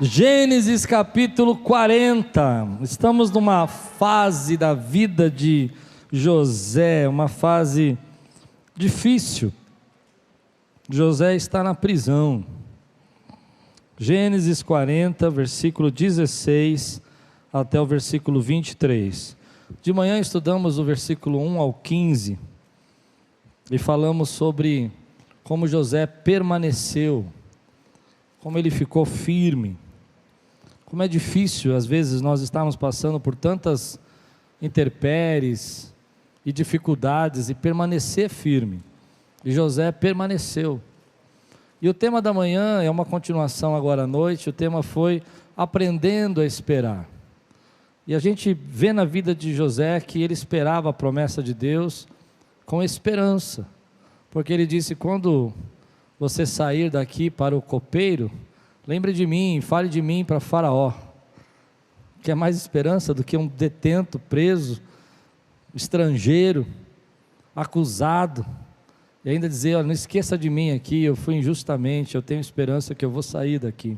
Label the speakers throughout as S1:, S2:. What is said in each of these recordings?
S1: Gênesis capítulo 40, estamos numa fase da vida de José, uma fase difícil. José está na prisão. Gênesis 40, versículo 16 até o versículo 23. De manhã estudamos o versículo 1 ao 15 e falamos sobre como José permaneceu, como ele ficou firme. Como é difícil, às vezes, nós estamos passando por tantas intempéries e dificuldades e permanecer firme. E José permaneceu. E o tema da manhã é uma continuação agora à noite. O tema foi aprendendo a esperar. E a gente vê na vida de José que ele esperava a promessa de Deus com esperança. Porque ele disse: quando você sair daqui para o copeiro, lembre de mim, fale de mim para Faraó. Que é mais esperança do que um detento, preso, estrangeiro, acusado, e ainda dizer: olha, não esqueça de mim aqui, eu fui injustamente, eu tenho esperança que eu vou sair daqui.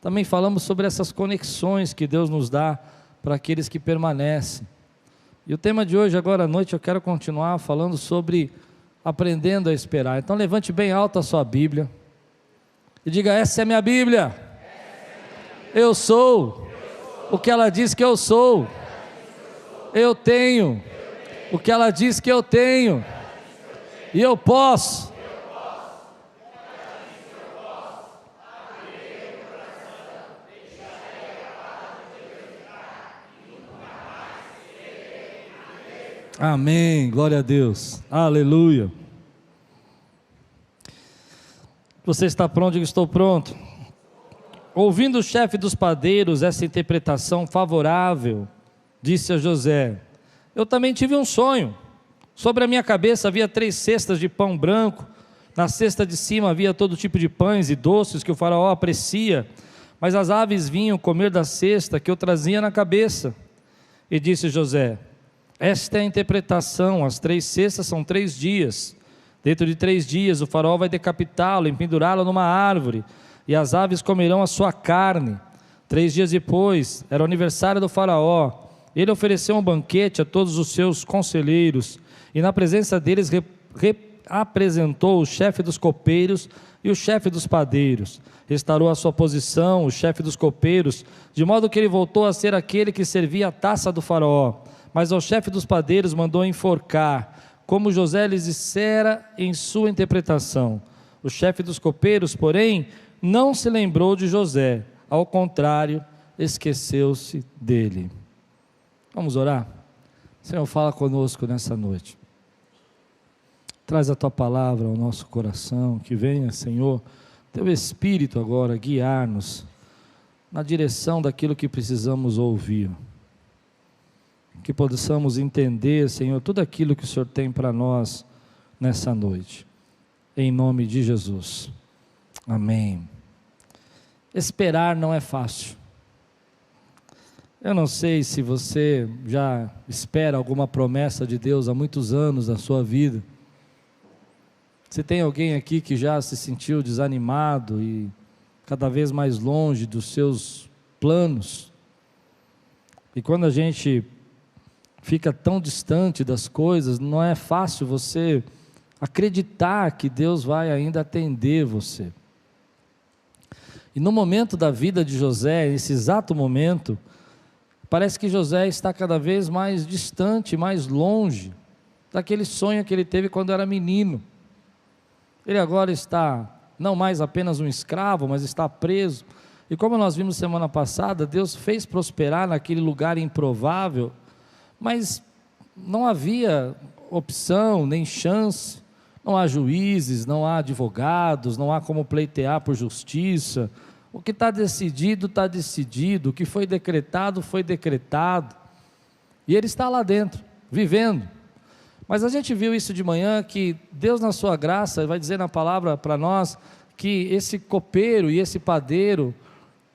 S1: Também falamos sobre essas conexões que Deus nos dá para aqueles que permanecem. E o tema de hoje, agora à noite, eu quero continuar falando sobre aprendendo a esperar. Então levante bem alto a sua Bíblia e diga: essa é minha Bíblia. Eu sou o que ela diz que eu sou. Eu tenho o que ela diz que eu tenho. E eu posso. Amém, glória a Deus, aleluia. Você está pronto? Eu estou pronto. Ouvindo o chefe dos padeiros essa interpretação favorável, disse a José: eu também tive um sonho. Sobre a minha cabeça havia 3 cestas de pão branco, na cesta de cima havia todo tipo de pães e doces que o faraó aprecia, mas as aves vinham comer da cesta que eu trazia na cabeça. E disse José: esta é a interpretação, as 3 cestas são 3 dias, dentro de 3 dias o faraó vai decapitá-lo, empendurá-lo numa árvore, e as aves comerão a sua carne. 3 dias depois, era o aniversário do faraó, ele ofereceu um banquete a todos os seus conselheiros, e na presença deles apresentou o chefe dos copeiros e o chefe dos padeiros. Restaurou a sua posição o chefe dos copeiros, de modo que ele voltou a ser aquele que servia a taça do faraó. Mas ao chefe dos padeiros mandou enforcar, como José lhes dissera em sua interpretação. O chefe dos copeiros, porém, não se lembrou de José, ao contrário, esqueceu-se dele. Vamos orar? Senhor, fala conosco nessa noite. Traz a Tua palavra ao nosso coração, que venha, Senhor, Teu Espírito agora guiar-nos na direção daquilo que precisamos ouvir. Que possamos entender, Senhor, tudo aquilo que o Senhor tem para nós nessa noite. Em nome de Jesus. Amém. Esperar não é fácil. Eu não sei se você já espera alguma promessa de Deus há muitos anos na sua vida. Se tem alguém aqui que já se sentiu desanimado e cada vez mais longe dos seus planos. E quando a gente fica tão distante das coisas, não é fácil você acreditar que Deus vai ainda atender você. E no momento da vida de José, nesse exato momento, parece que José está cada vez mais distante, mais longe daquele sonho que ele teve quando era menino. Ele agora está não mais apenas um escravo, mas está preso. E como nós vimos semana passada, Deus fez prosperar naquele lugar improvável, mas não havia opção, nem chance, não há juízes, não há advogados, não há como pleitear por justiça. O que está decidido, o que foi decretado, e ele está lá dentro, vivendo. Mas a gente viu isso de manhã, que Deus na sua graça vai dizer na palavra para nós, que esse copeiro e esse padeiro,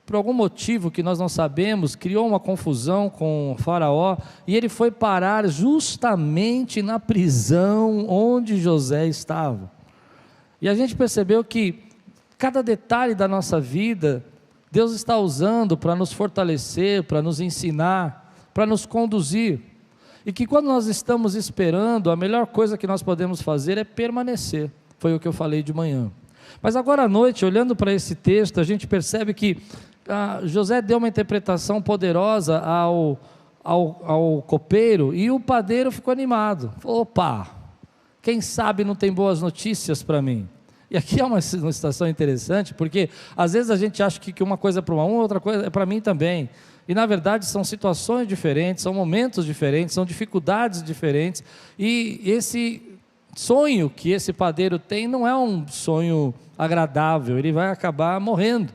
S1: por algum motivo que nós não sabemos, criou uma confusão com o faraó, e ele foi parar justamente na prisão onde José estava. E a gente percebeu que cada detalhe da nossa vida Deus está usando para nos fortalecer, para nos ensinar, para nos conduzir. E que quando nós estamos esperando, a melhor coisa que nós podemos fazer é permanecer. Foi o que eu falei de manhã. Mas agora à noite, olhando para esse texto, a gente percebe que José deu uma interpretação poderosa ao copeiro, e o padeiro ficou animado. Falou: opa, quem sabe não tem boas notícias para mim. E aqui é uma situação interessante, porque às vezes a gente acha que uma coisa é para outra coisa é para mim também. E na verdade são situações diferentes, são momentos diferentes, são dificuldades diferentes. E esse sonho que esse padeiro tem não é um sonho agradável, ele vai acabar morrendo.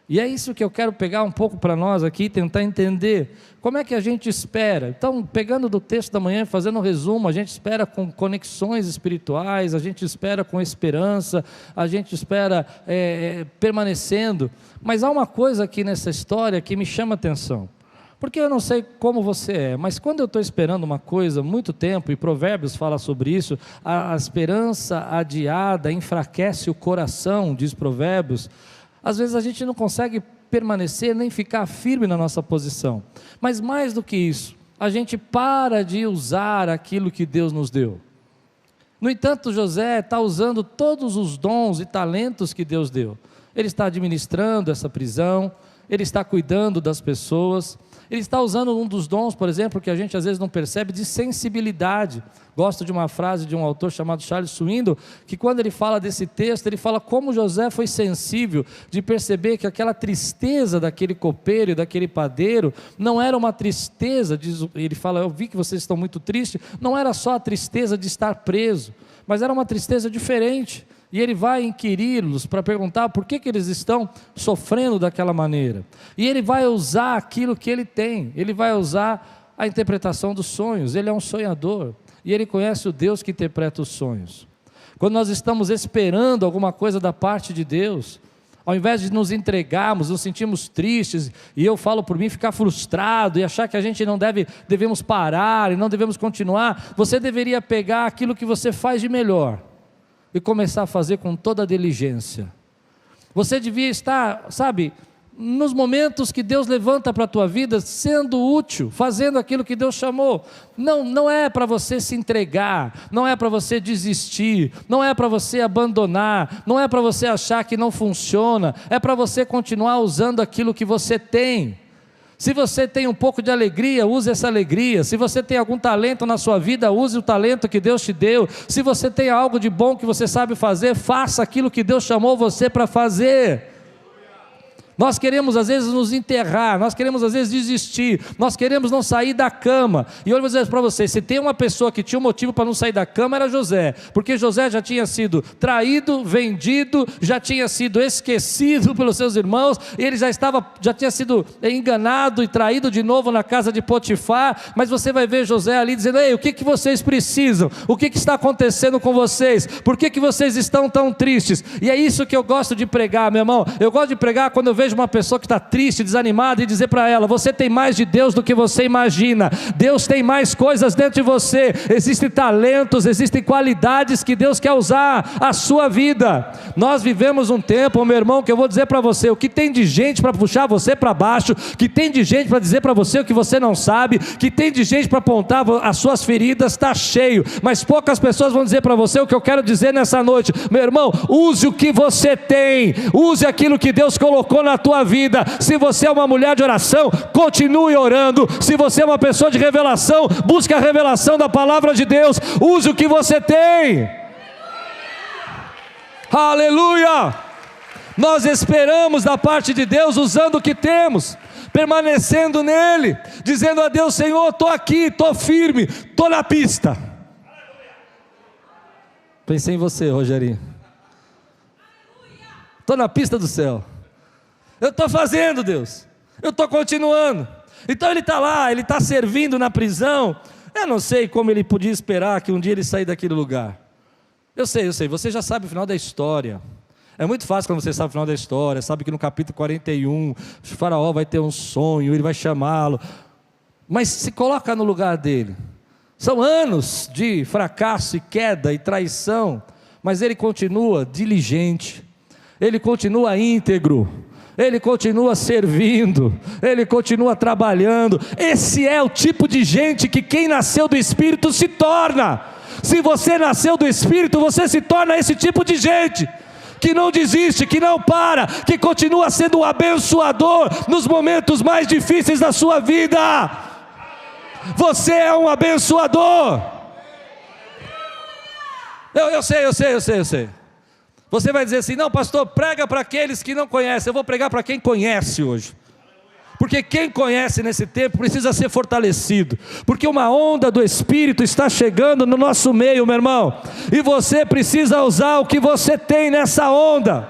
S1: E é isso que eu quero pegar um pouco para nós aqui, tentar entender como é que a gente espera. Então, pegando do texto da manhã, fazendo um resumo, a gente espera com conexões espirituais, a gente espera com esperança, a gente espera permanecendo. Mas há uma coisa aqui nessa história que me chama a atenção, porque eu não sei como você é, mas quando eu estou esperando uma coisa há muito tempo, e Provérbios fala sobre isso, a esperança adiada enfraquece o coração, diz Provérbios. Às vezes a gente não consegue permanecer nem ficar firme na nossa posição, mas mais do que isso, a gente para de usar aquilo que Deus nos deu. No entanto, José está usando todos os dons e talentos que Deus deu. Ele está administrando essa prisão, ele está cuidando das pessoas, ele está usando um dos dons, por exemplo, que a gente às vezes não percebe, de sensibilidade. Gosto de uma frase de um autor chamado Charles Swindoll, que quando ele fala desse texto, ele fala como José foi sensível de perceber que aquela tristeza daquele copeiro e daquele padeiro, não era uma tristeza, ele fala: eu vi que vocês estão muito tristes, não era só a tristeza de estar preso, mas era uma tristeza diferente. E ele vai inquiri-los para perguntar por que eles estão sofrendo daquela maneira. E ele vai usar aquilo que ele tem, ele vai usar a interpretação dos sonhos. Ele é um sonhador, e ele conhece o Deus que interpreta os sonhos. Quando nós estamos esperando alguma coisa da parte de Deus, ao invés de nos entregarmos, nos sentimos tristes, e eu falo por mim, ficar frustrado, e achar que a gente não devemos parar, e não devemos continuar, você deveria pegar aquilo que você faz de melhor, e começar a fazer com toda a diligência. Você devia estar, nos momentos que Deus levanta para a tua vida, sendo útil, fazendo aquilo que Deus chamou. Não é para você se entregar, não é para você desistir, não é para você abandonar, não é para você achar que não funciona, é para você continuar usando aquilo que você tem. Se você tem um pouco de alegria, use essa alegria. Se você tem algum talento na sua vida, use o talento que Deus te deu. Se você tem algo de bom que você sabe fazer, faça aquilo que Deus chamou você para fazer. Nós queremos às vezes nos enterrar, nós queremos às vezes desistir, nós queremos não sair da cama. E eu vou dizer para vocês, se tem uma pessoa que tinha um motivo para não sair da cama, era José, porque José já tinha sido traído, vendido, já tinha sido esquecido pelos seus irmãos, ele já tinha sido enganado e traído de novo na casa de Potifar. Mas você vai ver José ali dizendo: ei, o que vocês precisam? O que está acontecendo com vocês? Por que vocês estão tão tristes? E é isso que eu gosto de pregar, meu irmão. Eu gosto de pregar quando eu vejo uma pessoa que está triste, desanimada, e dizer para ela: você tem mais de Deus do que você imagina. Deus tem mais coisas dentro de você. Existem talentos, existem qualidades que Deus quer usar a sua vida. Nós vivemos um tempo, meu irmão, que eu vou dizer para você, o que tem de gente para puxar você para baixo, que tem de gente para dizer para você o que você não sabe, que tem de gente para apontar as suas feridas, está cheio, mas poucas pessoas vão dizer para você o que eu quero dizer nessa noite. Meu irmão, use o que você tem, use aquilo que Deus colocou na tua vida. Se você é uma mulher de oração, continue orando. Se você é uma pessoa de revelação, busque a revelação da palavra de Deus. Use o que você tem. Aleluia! Nós esperamos da parte de Deus usando o que temos, permanecendo nele, dizendo a Deus: Senhor, estou aqui, estou firme, estou na pista. Pensei em você, Rogerinho. Estou na pista do céu. Eu estou fazendo, Deus, eu estou continuando. Então ele está lá, ele está servindo na prisão. Eu não sei como ele podia esperar que um dia ele sair daquele lugar. Eu sei, você já sabe o final da história. É muito fácil quando você sabe o final da história. Sabe que no capítulo 41, o faraó vai ter um sonho, ele vai chamá-lo. Mas se coloca no lugar dele. São anos de fracasso e queda e traição, mas ele continua diligente, ele continua íntegro, Ele continua servindo, Ele continua trabalhando. Esse é o tipo de gente que quem nasceu do Espírito se torna. Se você nasceu do Espírito, você se torna esse tipo de gente, que não desiste, que não para, que continua sendo um abençoador nos momentos mais difíceis da sua vida. Você é um abençoador. Eu sei. Você vai dizer assim: não, pastor, prega para aqueles que não conhecem. Eu vou pregar para quem conhece hoje, porque quem conhece nesse tempo precisa ser fortalecido, porque uma onda do Espírito está chegando no nosso meio, meu irmão, e você precisa usar o que você tem nessa onda.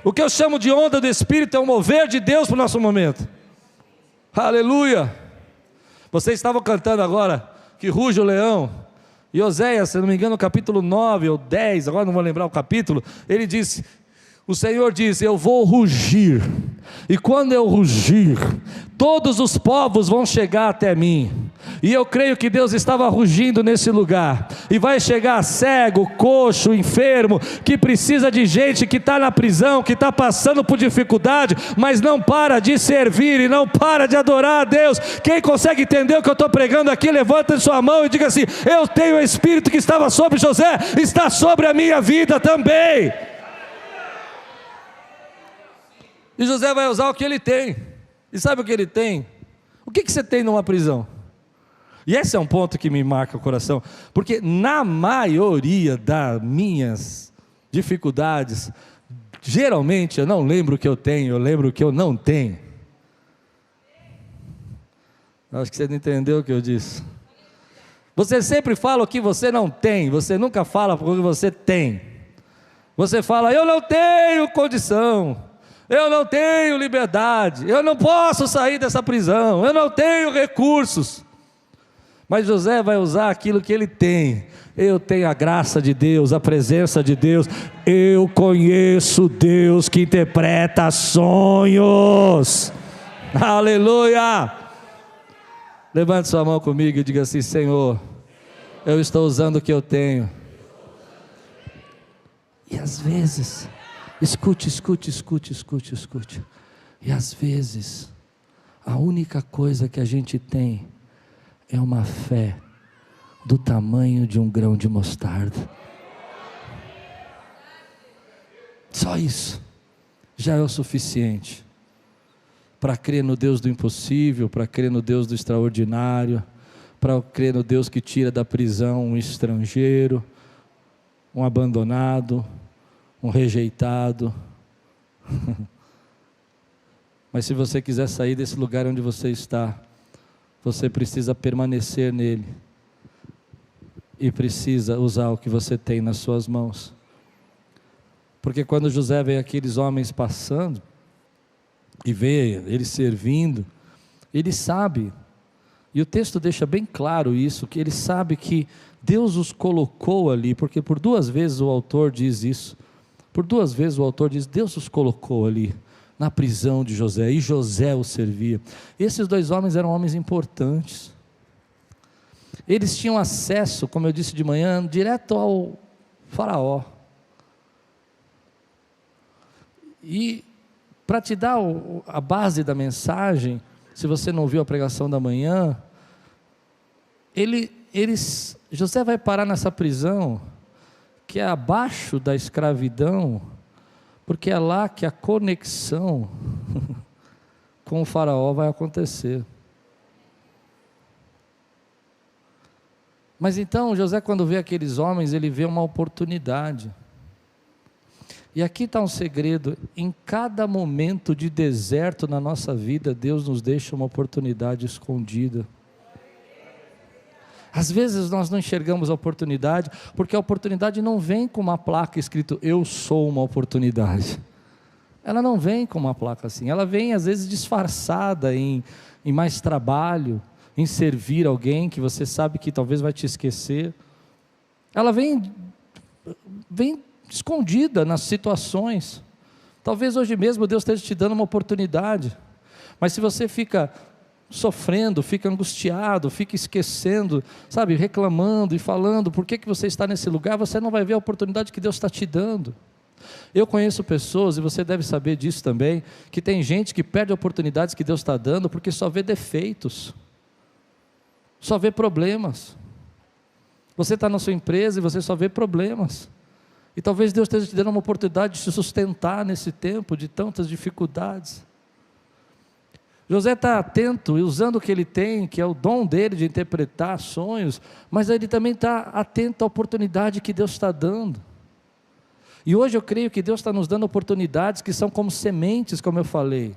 S1: O que eu chamo de onda do Espírito é o mover de Deus para o nosso momento. Aleluia. Vocês estavam cantando agora que ruge o leão, e Oséias, se não me engano, no capítulo 9 ou 10, agora não vou lembrar o capítulo, ele disse, o Senhor diz: eu vou rugir, e quando eu rugir, todos os povos vão chegar até mim. E eu creio que Deus estava rugindo nesse lugar, e vai chegar cego, coxo, enfermo, que precisa de gente que está na prisão, que está passando por dificuldade, mas não para de servir e não para de adorar a Deus. Quem consegue entender o que eu estou pregando aqui, levanta sua mão e diga assim: eu tenho o Espírito que estava sobre José, está sobre a minha vida também. E José vai usar o que ele tem. E sabe o que ele tem? O que você tem numa prisão? E esse é um ponto que me marca o coração, porque na maioria das minhas dificuldades, geralmente eu não lembro o que eu tenho, eu lembro o que eu não tenho. Acho que você não entendeu o que eu disse. Você sempre fala o que você não tem, você nunca fala o que você tem. Você fala: eu não tenho condição, eu não tenho liberdade, eu não posso sair dessa prisão, eu não tenho recursos. Mas José vai usar aquilo que ele tem. Eu tenho a graça de Deus, a presença de Deus. Eu conheço Deus que interpreta sonhos. Aleluia! Levante sua mão comigo e diga assim: Senhor, eu estou usando o que eu tenho. E às vezes, escute. E às vezes, a única coisa que a gente tem é uma fé do tamanho de um grão de mostarda. Só isso já é o suficiente para crer no Deus do impossível, para crer no Deus do extraordinário, para crer no Deus que tira da prisão um estrangeiro, um abandonado, um rejeitado. Mas se você quiser sair desse lugar onde você está, você precisa permanecer nele, e precisa usar o que você tem nas suas mãos. Porque quando José vê aqueles homens passando, e vê eles servindo, ele sabe, e o texto deixa bem claro isso, que ele sabe que Deus os colocou ali, porque por 2 vezes o autor diz isso, Deus os colocou ali, na prisão de José, e José o servia. Esses 2 homens eram homens importantes, eles tinham acesso, como eu disse de manhã, direto ao faraó. E para te dar a base da mensagem, se você não viu a pregação da manhã, José vai parar nessa prisão, que é abaixo da escravidão, porque é lá que a conexão com o faraó vai acontecer. Mas então José, quando vê aqueles homens, ele vê uma oportunidade. E aqui está um segredo: em cada momento de deserto na nossa vida, Deus nos deixa uma oportunidade escondida. Às vezes nós não enxergamos a oportunidade, porque a oportunidade não vem com uma placa escrito: eu sou uma oportunidade. Ela não vem com uma placa assim, ela vem às vezes disfarçada em mais trabalho, em servir alguém que você sabe que talvez vai te esquecer. Ela vem escondida nas situações. Talvez hoje mesmo Deus esteja te dando uma oportunidade, mas se você fica sofrendo, fica angustiado, fica esquecendo, reclamando e falando por que você está nesse lugar, você não vai ver a oportunidade que Deus está te dando. Eu conheço pessoas, e você deve saber disso também, que tem gente que perde oportunidades que Deus está dando porque só vê defeitos, só vê problemas. Você está na sua empresa e você só vê problemas. E talvez Deus esteja te dando uma oportunidade de se sustentar nesse tempo de tantas dificuldades. José está atento e usando o que ele tem, que é o dom dele de interpretar sonhos, mas ele também está atento à oportunidade que Deus está dando. E hoje eu creio que Deus está nos dando oportunidades que são como sementes, como eu falei,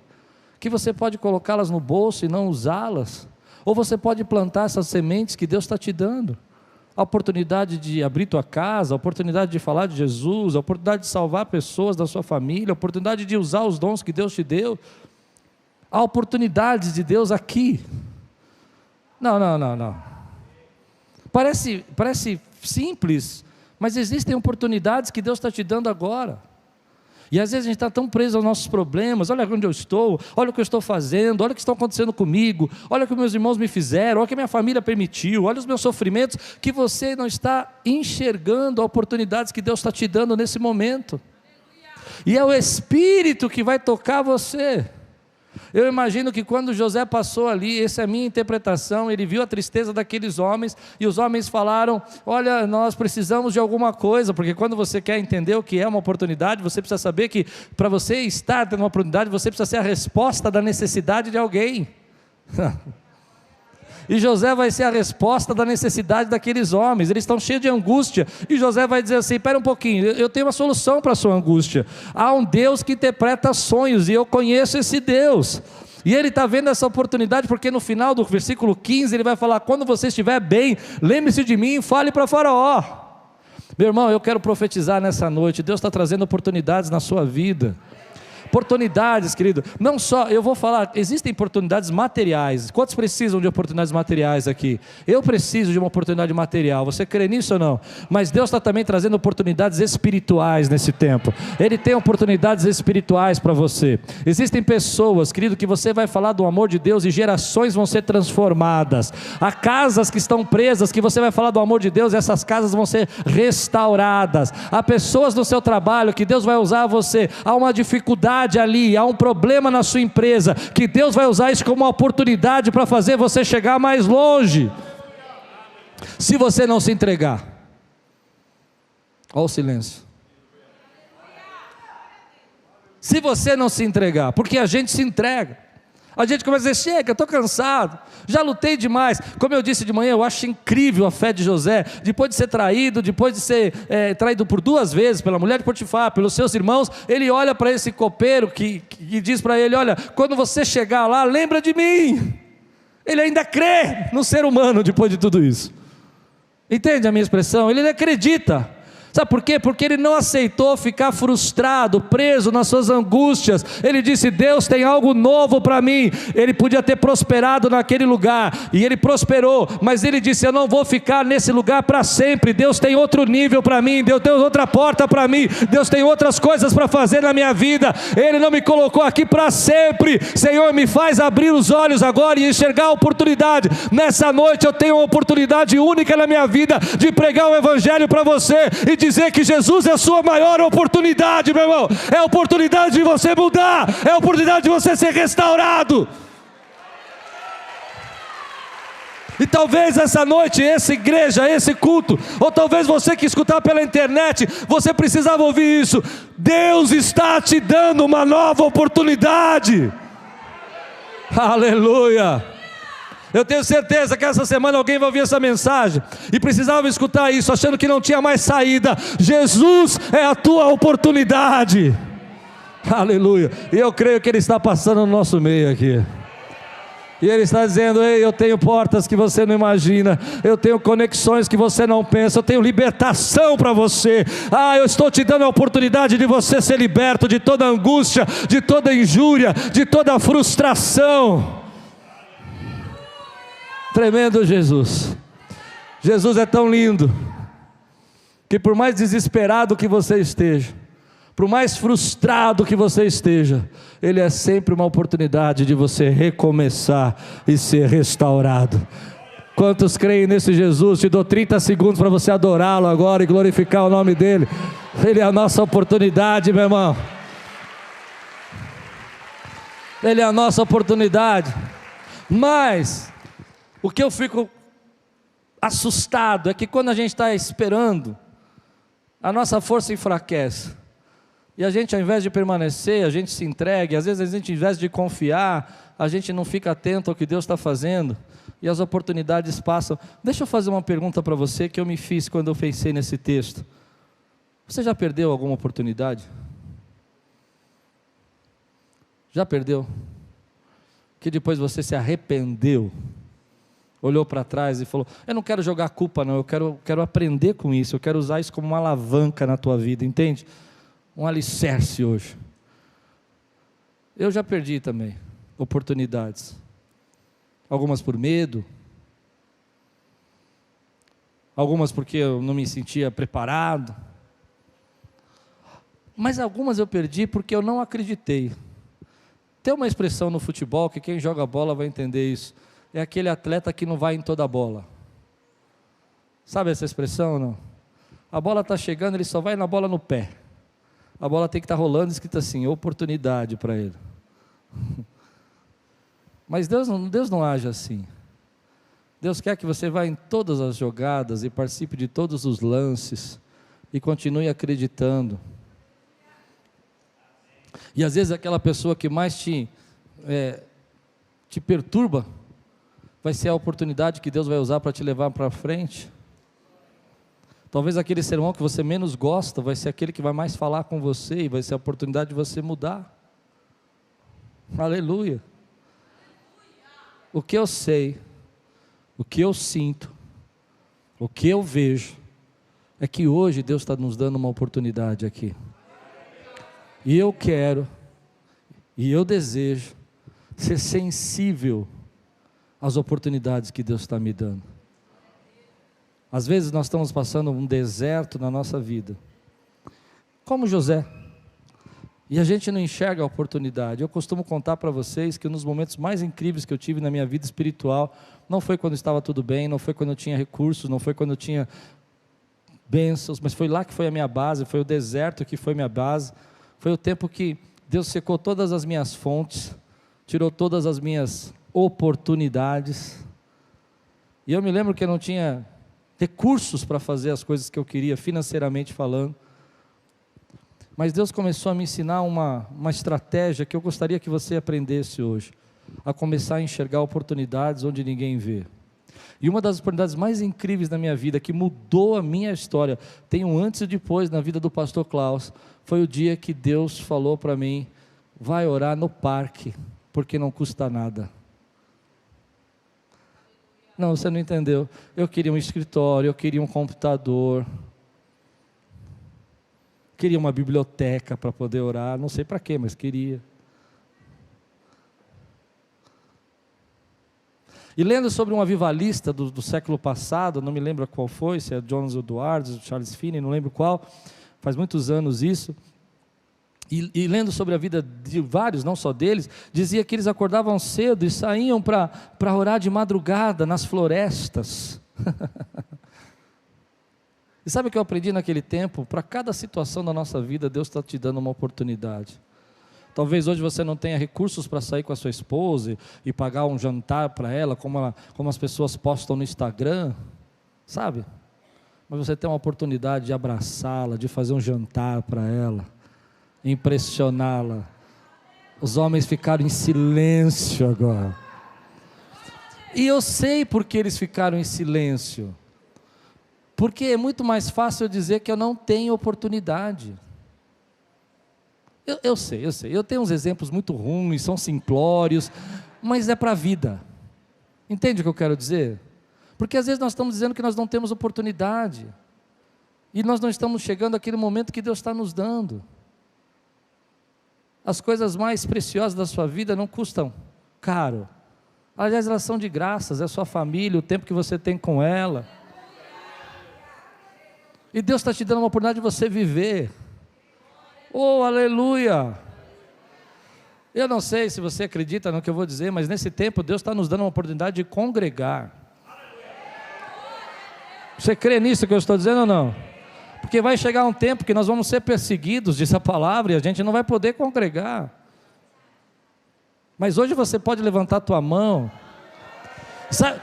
S1: que você pode colocá-las no bolso e não usá-las, ou você pode plantar essas sementes que Deus está te dando. A oportunidade de abrir tua casa, a oportunidade de falar de Jesus, a oportunidade de salvar pessoas da sua família, a oportunidade de usar os dons que Deus te deu. Há oportunidades de Deus aqui. Não. Parece simples, mas existem oportunidades que Deus está te dando agora. E às vezes a gente está tão preso aos nossos problemas. Olha onde eu estou, olha o que eu estou fazendo, olha o que está acontecendo comigo, olha o que meus irmãos me fizeram, olha o que minha família permitiu, olha os meus sofrimentos, que você não está enxergando as oportunidades que Deus está te dando nesse momento. E é o Espírito que vai tocar você. Eu imagino que quando José passou ali, essa é a minha interpretação, ele viu a tristeza daqueles homens, e os homens falaram, olha, nós precisamos de alguma coisa, porque quando você quer entender o que é uma oportunidade, você precisa saber que para você estar tendo uma oportunidade, você precisa ser a resposta da necessidade de alguém. E José vai ser a resposta da necessidade daqueles homens. Eles estão cheios de angústia, e José vai dizer assim, espera um pouquinho, eu tenho uma solução para a sua angústia. Há um Deus que interpreta sonhos, e eu conheço esse Deus. E ele está vendo essa oportunidade, porque no final do versículo 15, ele vai falar, quando você estiver bem, lembre-se de mim e fale para Faraó. Meu irmão, eu quero profetizar nessa noite, Deus está trazendo oportunidades na sua vida. Oportunidades, querido, não só, eu vou falar, existem oportunidades materiais. Quantos precisam de oportunidades materiais aqui? Eu preciso de uma oportunidade material, você crê nisso ou não? Mas Deus está também trazendo oportunidades espirituais nesse tempo. Ele tem oportunidades espirituais para você. Existem pessoas, querido, que você vai falar do amor de Deus e gerações vão ser transformadas. Há casas que estão presas, que você vai falar do amor de Deus e essas casas vão ser restauradas. Há pessoas no seu trabalho que Deus vai usar você. Há uma dificuldade ali, há um problema na sua empresa, que Deus vai usar isso como uma oportunidade para fazer você chegar mais longe, se você não se entregar. Olha o silêncio. Se você não se entregar, porque a gente se entrega, a gente começa a dizer, chega, estou cansado, já lutei demais. Como eu disse de manhã, eu acho incrível a fé de José, depois de ser traído, depois de ser traído por 2 vezes, pela mulher de Potifar, pelos seus irmãos, ele olha para esse copeiro que diz para ele, olha, quando você chegar lá, lembra de mim. Ele ainda crê no ser humano depois de tudo isso. Entende a minha expressão? Ele acredita. Sabe por quê? Porque ele não aceitou ficar frustrado, preso nas suas angústias. Ele disse, Deus tem algo novo para mim. Ele podia ter prosperado naquele lugar, e ele prosperou, mas ele disse, eu não vou ficar nesse lugar para sempre. Deus tem outro nível para mim, Deus tem outra porta para mim, Deus tem outras coisas para fazer na minha vida. Ele não me colocou aqui para sempre. Senhor, me faz abrir os olhos agora e enxergar a oportunidade. Nessa noite eu tenho uma oportunidade única na minha vida, de pregar o Evangelho para você, e dizer que Jesus é a sua maior oportunidade, meu irmão. É a oportunidade de você mudar, é a oportunidade de você ser restaurado. E talvez essa noite, essa igreja, esse culto, ou talvez você que escutar pela internet, você precisava ouvir isso. Deus está te dando uma nova oportunidade. Aleluia. Eu tenho certeza que essa semana alguém vai ouvir essa mensagem e precisava escutar isso, achando que não tinha mais saída. Jesus é a tua oportunidade. Aleluia. E eu creio que Ele está passando no nosso meio aqui. E Ele está dizendo, ei, eu tenho portas que você não imagina, eu tenho conexões que você não pensa, eu tenho libertação para você. Eu estou te dando a oportunidade de você ser liberto de toda angústia, de toda injúria, de toda frustração. Tremendo Jesus. Jesus é tão lindo, que por mais desesperado que você esteja, por mais frustrado que você esteja, Ele é sempre uma oportunidade de você recomeçar e ser restaurado. Quantos creem nesse Jesus? Te dou 30 segundos para você adorá-lo agora e glorificar o nome dEle. Ele é a nossa oportunidade, meu irmão. Ele é a nossa oportunidade. Mas o que eu fico assustado é que quando a gente está esperando, a nossa força enfraquece. E a gente, ao invés de permanecer, a gente se entrega. Às vezes a gente, ao invés de confiar, a gente não fica atento ao que Deus está fazendo. E as oportunidades passam. Deixa eu fazer uma pergunta para você que eu me fiz quando eu pensei nesse texto. Você já perdeu alguma oportunidade? Já perdeu? Que depois você se arrependeu, olhou para trás e falou: eu não quero jogar culpa não, eu quero aprender com isso, eu quero usar isso como uma alavanca na tua vida, entende? Um alicerce hoje. Eu já perdi também oportunidades. Algumas por medo, algumas porque eu não me sentia preparado, mas algumas eu perdi porque eu não acreditei. Tem uma expressão no futebol que quem joga bola vai entender isso, é aquele atleta que não vai em toda a bola. Sabe essa expressão ou não? A bola está chegando, ele só vai na bola no pé. A bola tem que estar rolando, escrito assim, oportunidade para ele. Mas Deus não age assim. Deus quer que você vá em todas as jogadas e participe de todos os lances e continue acreditando. E às vezes aquela pessoa que mais te perturba vai ser a oportunidade que Deus vai usar para te levar para frente. Talvez aquele sermão que você menos gosta vai ser aquele que vai mais falar com você e vai ser a oportunidade de você mudar. Aleluia. O que eu sei, o que eu sinto, o que eu vejo, é que hoje Deus está nos dando uma oportunidade aqui. E eu quero, e eu desejo, ser sensível às oportunidades que Deus está me dando. Às vezes nós estamos passando um deserto na nossa vida, como José, e a gente não enxerga a oportunidade. Eu costumo contar para vocês que um dos momentos mais incríveis que eu tive na minha vida espiritual, não foi quando estava tudo bem, não foi quando eu tinha recursos, não foi quando eu tinha bênçãos, mas foi lá que foi a minha base, foi o deserto que foi minha base, foi o tempo que Deus secou todas as minhas fontes, tirou todas as minhas oportunidades, e eu me lembro que eu não tinha recursos para fazer as coisas que eu queria, financeiramente falando, mas Deus começou a me ensinar uma estratégia que eu gostaria que você aprendesse hoje, a começar a enxergar oportunidades onde ninguém vê. E uma das oportunidades mais incríveis da minha vida, que mudou a minha história, tem um antes e depois na vida do pastor Klaus, foi o dia que Deus falou para mim: vai orar no parque, porque não custa nada. Não, você não entendeu. Eu queria um escritório, eu queria um computador, queria uma biblioteca para poder orar, não sei para quê, mas queria. E lendo sobre um avivalista do século passado, não me lembro qual foi, se é Jonas Edwards, Charles Finney, não lembro qual, faz muitos anos isso, e lendo sobre a vida de vários, não só deles, dizia que eles acordavam cedo e saíam para orar de madrugada nas florestas. E sabe o que eu aprendi naquele tempo? Para cada situação da nossa vida, Deus está te dando uma oportunidade. Talvez hoje você não tenha recursos para sair com a sua esposa e pagar um jantar para ela, como as pessoas postam no Instagram, sabe? Mas você tem uma oportunidade de abraçá-la, de fazer um jantar para ela, impressioná-la. Os homens ficaram em silêncio agora. E eu sei por que eles ficaram em silêncio. Porque é muito mais fácil eu dizer que eu não tenho oportunidade. Eu sei, eu tenho uns exemplos muito ruins, são simplórios, mas é para a vida. Entende o que eu quero dizer? Porque às vezes nós estamos dizendo que nós não temos oportunidade, e nós não estamos chegando àquele momento que Deus está nos dando. As coisas mais preciosas da sua vida não custam caro, aliás elas são de graças, é a sua família, o tempo que você tem com ela, e Deus está te dando uma oportunidade de você viver. Oh, aleluia! Eu não sei se você acredita no que eu vou dizer, mas nesse tempo Deus está nos dando uma oportunidade de congregar. Você crê nisso que eu estou dizendo ou não? Porque vai chegar um tempo que nós vamos ser perseguidos, diz a palavra, e a gente não vai poder congregar. Mas hoje você pode levantar a tua mão.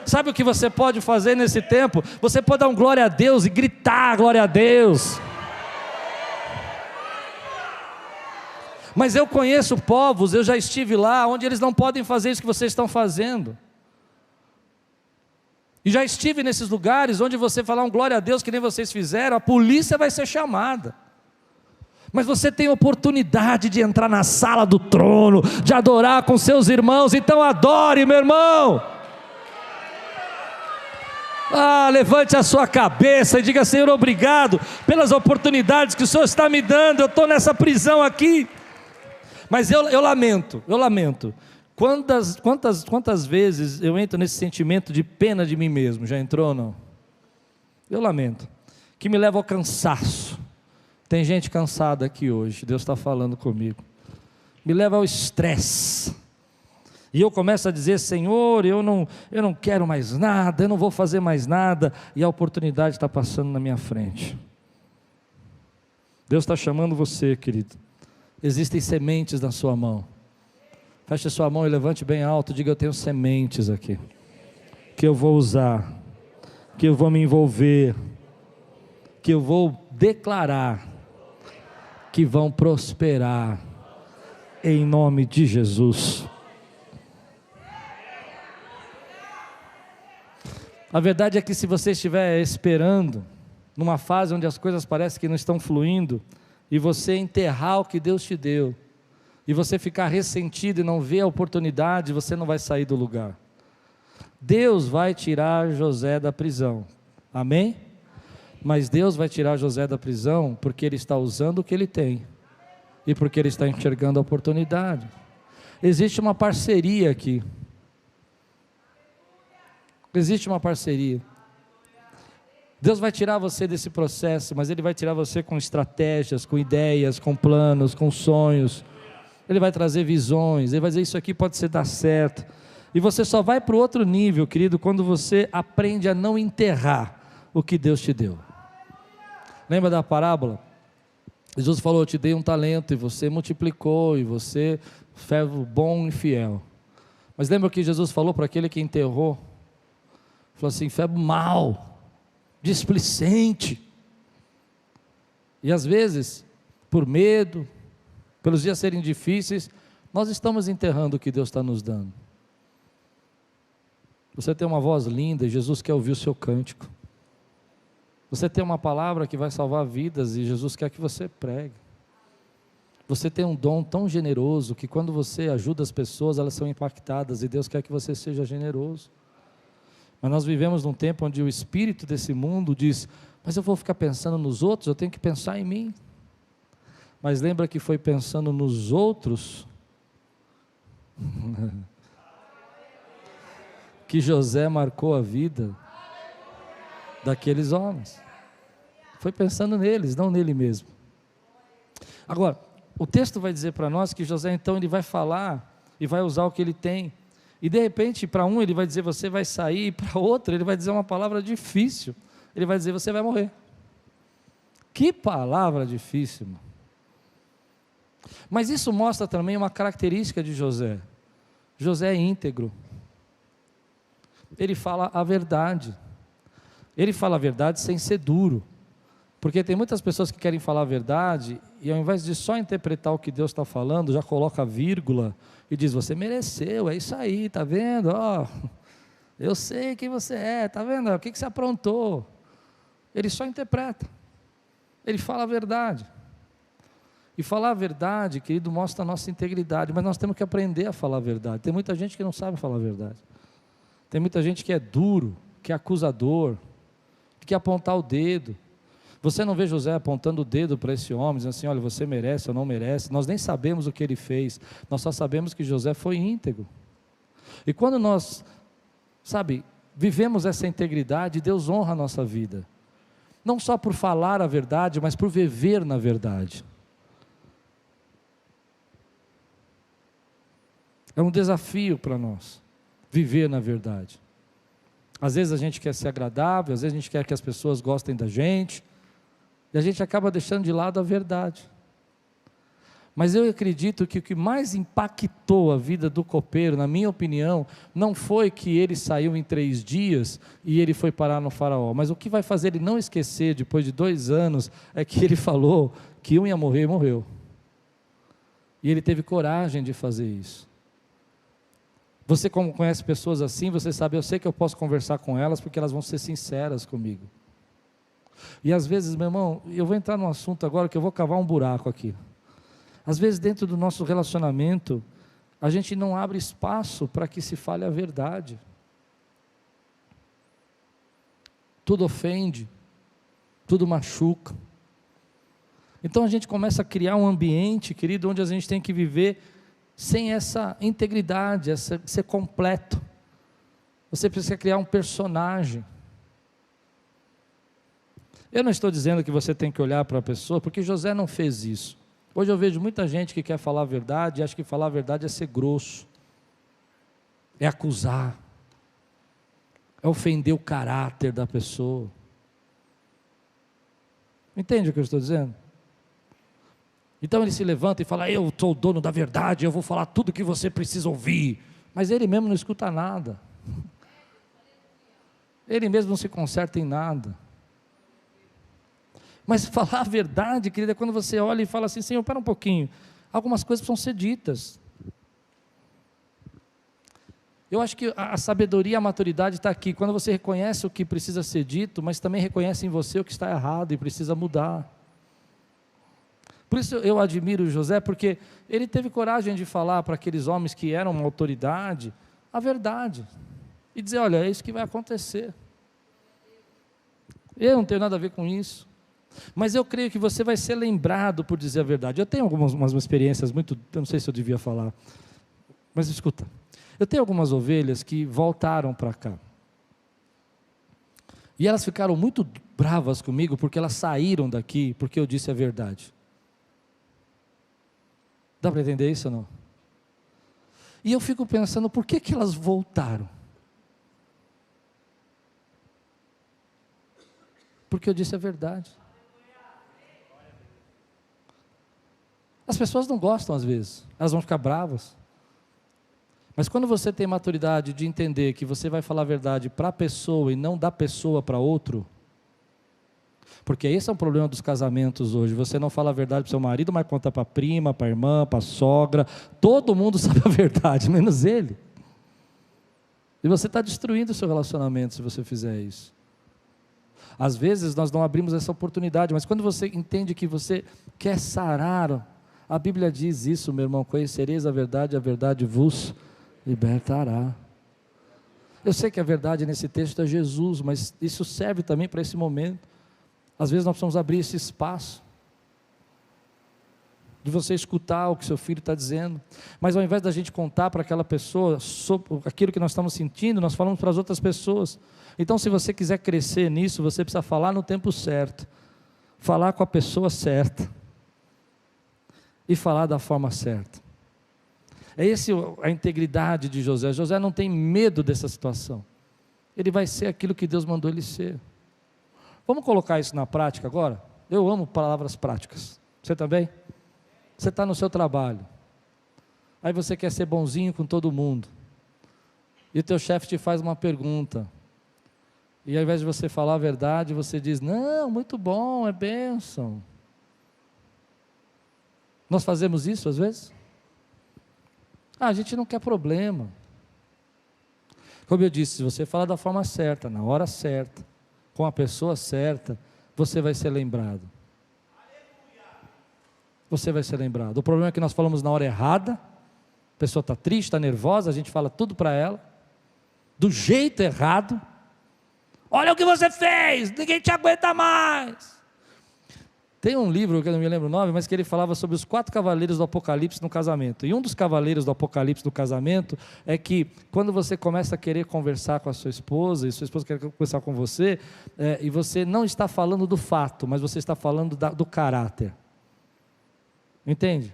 S1: Sabe o que você pode fazer nesse tempo? Você pode dar um glória a Deus e gritar glória a Deus. Mas eu conheço povos, eu já estive lá, onde eles não podem fazer isso que vocês estão fazendo. E já estive nesses lugares onde você falar um glória a Deus que nem vocês fizeram, a polícia vai ser chamada. Mas você tem oportunidade de entrar na sala do trono, de adorar com seus irmãos, então adore, meu irmão. Levante a sua cabeça e diga: Senhor, obrigado pelas oportunidades que o Senhor está me dando, eu estou nessa prisão aqui. Mas eu lamento. Quantas vezes eu entro nesse sentimento de pena de mim mesmo? Já entrou ou não? Eu lamento, que me leva ao cansaço. Tem gente cansada aqui hoje, Deus está falando comigo. Me leva ao estresse. E eu começo a dizer: Senhor, eu não quero mais nada, eu não vou fazer mais nada. E a oportunidade está passando na minha frente. Deus está chamando você, querido. Existem sementes na sua mão. Feche sua mão e levante bem alto, diga: eu tenho sementes aqui, que eu vou usar, que eu vou me envolver, que eu vou declarar, que vão prosperar, em nome de Jesus. A verdade é que se você estiver esperando, numa fase onde as coisas parecem que não estão fluindo, e você enterrar o que Deus te deu, e você ficar ressentido e não ver a oportunidade, você não vai sair do lugar. Deus vai tirar José da prisão, amém? Mas Deus vai tirar José da prisão porque Ele está usando o que Ele tem, e porque Ele está enxergando a oportunidade. Existe uma parceria aqui. Existe uma parceria. Deus vai tirar você desse processo, mas Ele vai tirar você com estratégias, com ideias, com planos, com sonhos. Ele vai trazer visões, Ele vai dizer: isso aqui pode ser dar certo. E você só vai para o outro nível, querido, quando você aprende a não enterrar o que Deus te deu. Lembra da parábola? Jesus falou: eu te dei um talento, e você multiplicou, e você foi bom e fiel. Mas lembra o que Jesus falou para aquele que enterrou? Falou assim: fé mau, displicente. E às vezes, por medo, pelos dias serem difíceis, nós estamos enterrando o que Deus está nos dando. Você tem uma voz linda e Jesus quer ouvir o seu cântico. Você tem uma palavra que vai salvar vidas e Jesus quer que você pregue. Você tem um dom tão generoso que quando você ajuda as pessoas, elas são impactadas, e Deus quer que você seja generoso. Mas nós vivemos num tempo onde o espírito desse mundo diz: mas eu vou ficar pensando nos outros, eu tenho que pensar em mim. Mas lembra que foi pensando nos outros que José marcou a vida daqueles homens. Foi pensando neles, não nele mesmo. Agora, o texto vai dizer para nós que José então ele vai falar e vai usar o que ele tem. E de repente, para um ele vai dizer: você vai sair, para outro ele vai dizer uma palavra difícil. Ele vai dizer: você vai morrer. Que palavra difícil, irmão. Mas isso mostra também uma característica de José. José é íntegro. Ele fala a verdade. Ele fala a verdade sem ser duro. Porque tem muitas pessoas que querem falar a verdade e ao invés de só interpretar o que Deus está falando, já coloca vírgula e diz: você mereceu, é isso aí, tá vendo? Ó, eu sei quem você é, tá vendo? O que você aprontou? Ele só interpreta. Ele fala a verdade. E falar a verdade, querido, mostra a nossa integridade, mas nós temos que aprender a falar a verdade. Tem muita gente que não sabe falar a verdade. Tem muita gente que é duro, que é acusador, que quer apontar o dedo. Você não vê José apontando o dedo para esse homem, dizendo assim: olha, você merece ou não merece. Nós nem sabemos o que ele fez, nós só sabemos que José foi íntegro. E quando nós, vivemos essa integridade, Deus honra a nossa vida. Não só por falar a verdade, mas por viver na verdade. É um desafio para nós, viver na verdade. Às vezes a gente quer ser agradável, às vezes a gente quer que as pessoas gostem da gente, e a gente acaba deixando de lado a verdade. Mas eu acredito que o que mais impactou a vida do copeiro, na minha opinião, não foi que ele saiu em 3 dias e ele foi parar no Faraó, mas o que vai fazer ele não esquecer, depois de 2 anos, é que ele falou que um ia morrer e morreu. E ele teve coragem de fazer isso. Você, como conhece pessoas assim, você sabe, eu sei que eu posso conversar com elas, porque elas vão ser sinceras comigo. E às vezes, meu irmão, eu vou entrar num assunto agora que eu vou cavar um buraco aqui. Às vezes dentro do nosso relacionamento, a gente não abre espaço para que se fale a verdade. Tudo ofende, tudo machuca. Então a gente começa a criar um ambiente, querido, onde a gente tem que viver sem essa integridade, ser completo. Você precisa criar um personagem. Eu não estou dizendo que você tem que olhar para a pessoa, porque José não fez isso. Hoje eu vejo muita gente que quer falar a verdade e acha que falar a verdade é ser grosso, é acusar, é ofender o caráter da pessoa. Entende o que eu estou dizendo? Então ele se levanta e fala: eu sou o dono da verdade, eu vou falar tudo o que você precisa ouvir. Mas ele mesmo não escuta nada. Ele mesmo não se conserta em nada. Mas falar a verdade, querida, é quando você olha e fala assim: Senhor, espera um pouquinho, algumas coisas precisam ser ditas. Eu acho que a sabedoria e a maturidade está aqui, quando você reconhece o que precisa ser dito, mas também reconhece em você o que está errado e precisa mudar. Por isso eu admiro José, porque ele teve coragem de falar para aqueles homens que eram uma autoridade, a verdade, e dizer: olha, é isso que vai acontecer. Eu não tenho nada a ver com isso. Mas eu creio que você vai ser lembrado por dizer a verdade. Eu tenho umas experiências muito, eu não sei se eu devia falar, mas escuta, eu tenho algumas ovelhas que voltaram para cá, e elas ficaram muito bravas comigo, porque elas saíram daqui, porque eu disse a verdade. Dá para entender isso ou não? E eu fico pensando, por que elas voltaram? Porque eu disse a verdade. As pessoas não gostam às vezes, elas vão ficar bravas. Mas quando você tem maturidade de entender que você vai falar a verdade para a pessoa e não da pessoa para outro, porque esse é um problema dos casamentos hoje, você não fala a verdade para o seu marido, mas conta para a prima, para a irmã, para a sogra, todo mundo sabe a verdade, menos ele. E você está destruindo o seu relacionamento se você fizer isso. Às vezes nós não abrimos essa oportunidade, mas quando você entende que você quer sarar, a Bíblia diz isso, meu irmão: conhecereis a verdade vos libertará. Eu sei que a verdade nesse texto é Jesus, mas isso serve também para esse momento. Às vezes nós precisamos abrir esse espaço, de você escutar o que seu filho está dizendo, mas ao invés da gente contar para aquela pessoa sobre aquilo que nós estamos sentindo, nós falamos para as outras pessoas. Então, se você quiser crescer nisso, você precisa falar no tempo certo, falar com a pessoa certa, e falar da forma certa. É essa a integridade de José. José não tem medo dessa situação, ele vai ser aquilo que Deus mandou ele ser. Vamos colocar isso na prática agora? Eu amo palavras práticas, você também? Você está no seu trabalho, aí você quer ser bonzinho com todo mundo, e o teu chefe te faz uma pergunta, e ao invés de você falar a verdade, você diz: não, muito bom, é bênção. Nós fazemos isso às vezes? A gente não quer problema. Como eu disse, se você falar da forma certa, na hora certa, com a pessoa certa, você vai ser lembrado. Você vai ser lembrado. O problema é que nós falamos na hora errada, a pessoa está triste, está nervosa, a gente fala tudo para ela, do jeito errado. Olha o que você fez, ninguém te aguenta mais. Tem um livro, que eu não me lembro o nome, mas que ele falava sobre os 4 cavaleiros do Apocalipse no casamento. E um dos cavaleiros do Apocalipse no casamento é que quando você começa a querer conversar com a sua esposa, e sua esposa quer conversar com você, e você não está falando do fato, mas você está falando do caráter. Entende?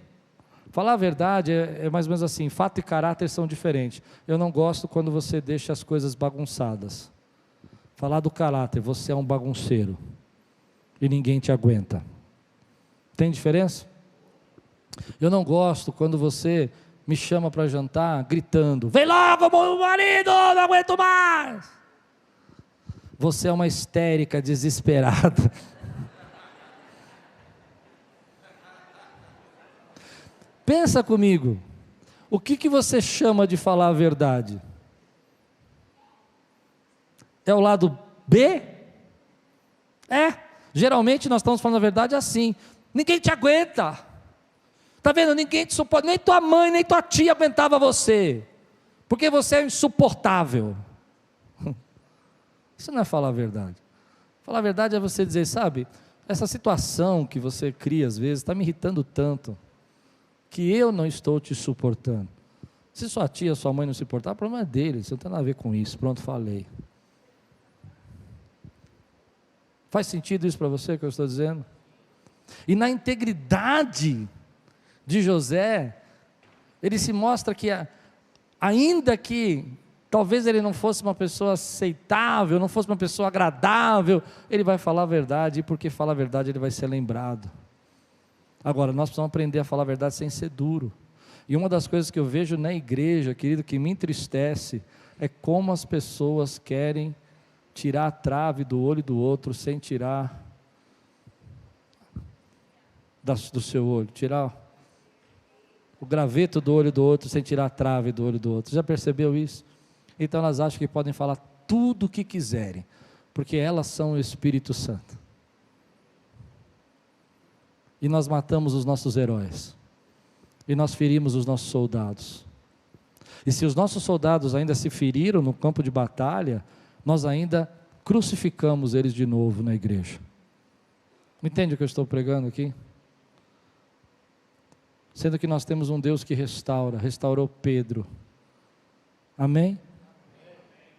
S1: Falar a verdade é mais ou menos assim: fato e caráter são diferentes. Eu não gosto quando você deixa as coisas bagunçadas. falar do caráter, você é um bagunceiro e ninguém te aguenta. Tem diferença? Eu não gosto quando você me chama para jantar gritando: vem logo, meu marido, não aguento mais. Você é uma histérica desesperada. Pensa comigo, o que você chama de falar a verdade? É o lado B? Geralmente nós estamos falando a verdade assim: ninguém te aguenta, está vendo? Ninguém te suporta, nem tua mãe, nem tua tia aguentava você, porque você é insuportável. Isso não é falar a verdade. Falar a verdade é você dizer: sabe, essa situação que você cria às vezes está me irritando tanto, que eu não estou te suportando. Se sua tia, sua mãe não se importar, o problema é deles, você não tem nada a ver com isso. Pronto, falei. Faz sentido isso para você que eu estou dizendo? E na integridade de José, ele se mostra que, ainda que talvez ele não fosse uma pessoa aceitável, não fosse uma pessoa agradável, ele vai falar a verdade, e porque fala a verdade ele vai ser lembrado. Agora, nós precisamos aprender a falar a verdade sem ser duro. E uma das coisas que eu vejo na igreja, querido, que me entristece, é como as pessoas querem tirar a trave do olho do outro sem tirar do seu olho, tirar o graveto do olho do outro sem tirar a trave do olho do outro. Já percebeu isso? Então elas acham que podem falar tudo o que quiserem, porque elas são o Espírito Santo. E nós matamos os nossos heróis, e nós ferimos os nossos soldados. E se os nossos soldados ainda se feriram no campo de batalha, nós ainda crucificamos eles de novo na igreja. Entende o que eu estou pregando aqui? Sendo que nós temos um Deus que restaurou Pedro. Amém?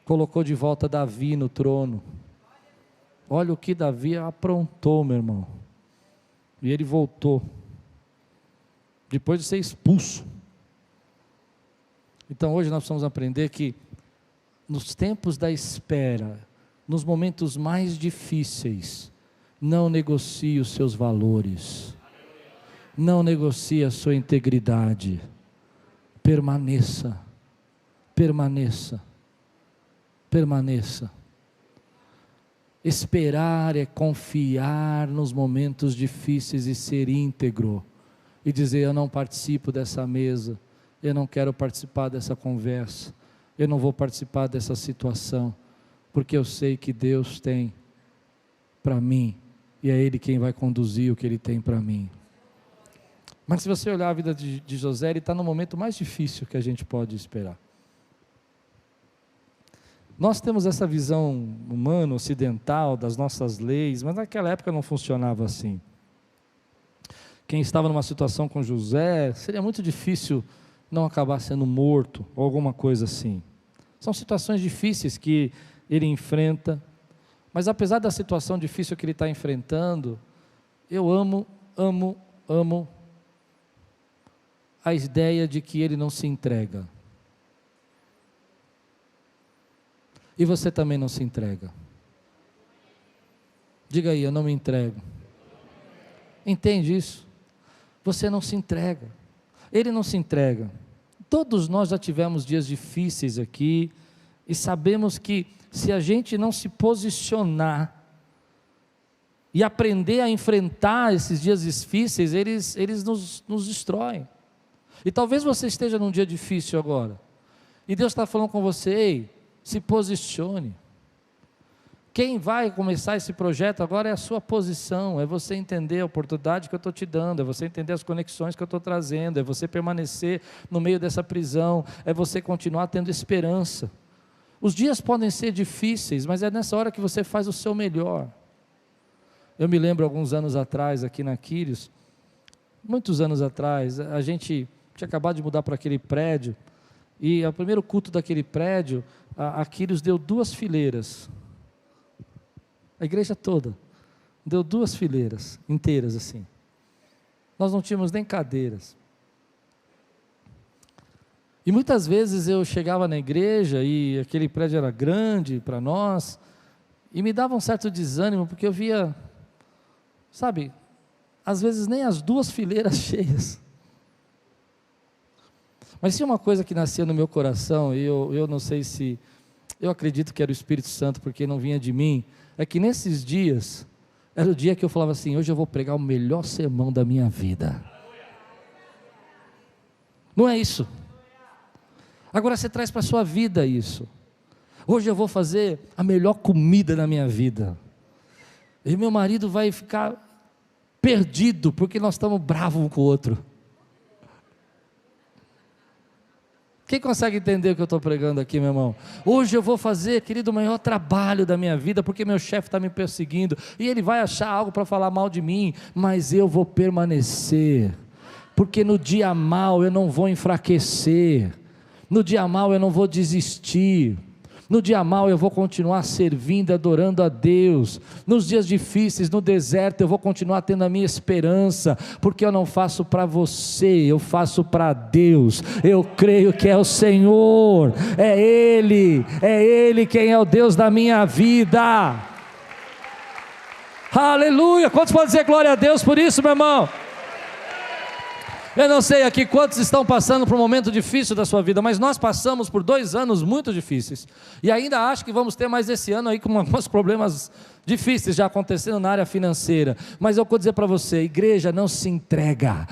S1: Colocou de volta Davi no trono. Olha o que Davi aprontou, meu irmão. E ele voltou, depois de ser expulso. Então hoje nós precisamos aprender que nos tempos da espera, nos momentos mais difíceis, não negocie os seus valores, não negocie a sua integridade, permaneça, permaneça, permaneça. Esperar é confiar nos momentos difíceis e ser íntegro, e dizer: eu não participo dessa mesa, eu não quero participar dessa conversa, eu não vou participar dessa situação, porque eu sei que Deus tem para mim, e é Ele quem vai conduzir o que Ele tem para mim. Mas se você olhar a vida de José, ele está no momento mais difícil que a gente pode esperar. Nós temos essa visão humana, ocidental, das nossas leis, mas naquela época não funcionava assim. Quem estava numa situação com José, seria muito difícil não acabar sendo morto, ou alguma coisa assim. São situações difíceis que ele enfrenta, mas apesar da situação difícil que ele está enfrentando, eu amo a ideia de que ele não se entrega. E você também não se entrega. Diga aí: eu não me entrego. Entende isso? Você não se entrega. Ele não se entrega. Todos nós já tivemos dias difíceis aqui, e sabemos que se a gente não se posicionar e aprender a enfrentar esses dias difíceis, eles nos destroem. E talvez você esteja num dia difícil agora, e Deus está falando com você: ei, se posicione. Quem vai começar esse projeto agora é a sua posição, é você entender a oportunidade que eu estou te dando, é você entender as conexões que eu estou trazendo, é você permanecer no meio dessa prisão, é você continuar tendo esperança. Os dias podem ser difíceis, mas é nessa hora que você faz o seu melhor. Eu me lembro alguns anos atrás, aqui na Quírios, muitos anos atrás, a gente tinha acabado de mudar para aquele prédio, e o primeiro culto daquele prédio, a Quírios deu 2 fileiras, a igreja toda, deu 2 fileiras inteiras assim, nós não tínhamos nem cadeiras, e muitas vezes eu chegava na igreja, e aquele prédio era grande para nós, E me dava um certo desânimo, porque eu via, sabe, às vezes nem as duas fileiras cheias. Mas tinha uma coisa que nascia no meu coração, e eu não sei se, eu acredito que era o Espírito Santo, porque não vinha de mim, é que nesses dias, era o dia que eu falava assim, hoje eu vou pregar o melhor sermão da minha vida. Não é isso? Agora você traz para a sua vida isso. Hoje eu vou fazer a melhor comida da minha vida. E meu marido vai ficar perdido, porque nós estamos bravos um com o outro. Quem consegue entender o que eu estou pregando aqui, meu irmão? Hoje eu vou fazer, querido, o maior trabalho da minha vida, porque meu chefe está me perseguindo, e ele vai achar algo para falar mal de mim, mas eu vou permanecer, porque no dia mal eu não vou enfraquecer, no dia mal eu não vou desistir, no dia mal eu vou continuar servindo, adorando a Deus, nos dias difíceis, no deserto eu vou continuar tendo a minha esperança, porque eu não faço para você, eu faço para Deus, eu creio que é o Senhor, é Ele quem é o Deus da minha vida, aleluia. Quantos podem dizer glória a Deus por isso, meu irmão? Eu não sei aqui quantos estão passando por um momento difícil da sua vida, mas nós passamos por 2 anos muito difíceis, e ainda acho que vamos ter mais esse ano aí com alguns problemas difíceis já acontecendo na área financeira, mas eu vou dizer para você, igreja não se entrega,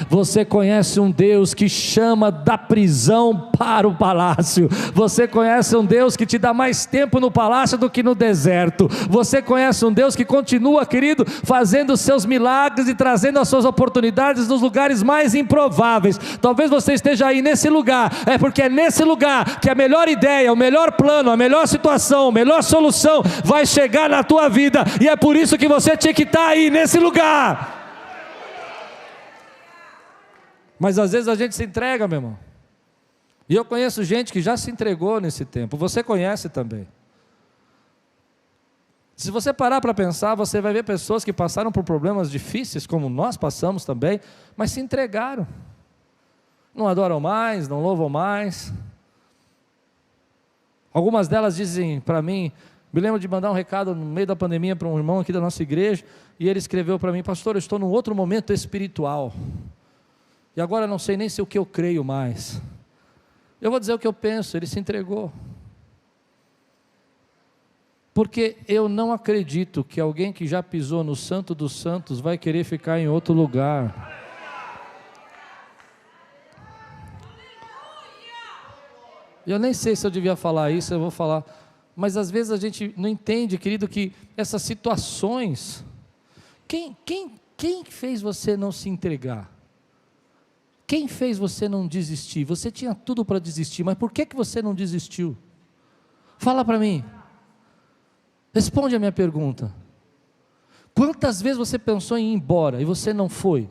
S1: você conhece um Deus que chama da prisão para o palácio, você conhece um Deus que te dá mais tempo no palácio do que no deserto, você conhece um Deus que continua, querido, fazendo os seus milagres e trazendo as suas oportunidades nos lugares mais improváveis. Talvez você esteja aí nesse lugar, é porque é nesse lugar que a melhor ideia, o melhor plano, a melhor situação, a melhor solução vai chegar na tua vida, e é por isso que você tinha que estar aí nesse lugar. Mas às vezes a gente se entrega, meu irmão, e eu conheço gente que já se entregou nesse tempo, você conhece também. Se você parar para pensar, você vai ver pessoas que passaram por problemas difíceis, como nós passamos também, mas se entregaram, não adoram mais, não louvam mais. Algumas delas dizem para mim, me lembro de mandar um recado no meio da pandemia para um irmão aqui da nossa igreja, e ele escreveu para mim, pastor, eu estou num outro momento espiritual, e agora eu não sei nem se o que eu creio mais. Eu vou dizer o que eu penso, ele se entregou. Porque eu não acredito que alguém que já pisou no Santo dos Santos vai querer ficar em outro lugar. Eu nem sei se eu devia falar isso, eu vou falar. Mas às vezes a gente não entende, querido, que essas situações... Quem fez você não se entregar? Quem fez você não desistir? Você tinha tudo para desistir, mas por que você não desistiu? Fala para mim. Responde a minha pergunta. Quantas vezes você pensou em ir embora e você não foi?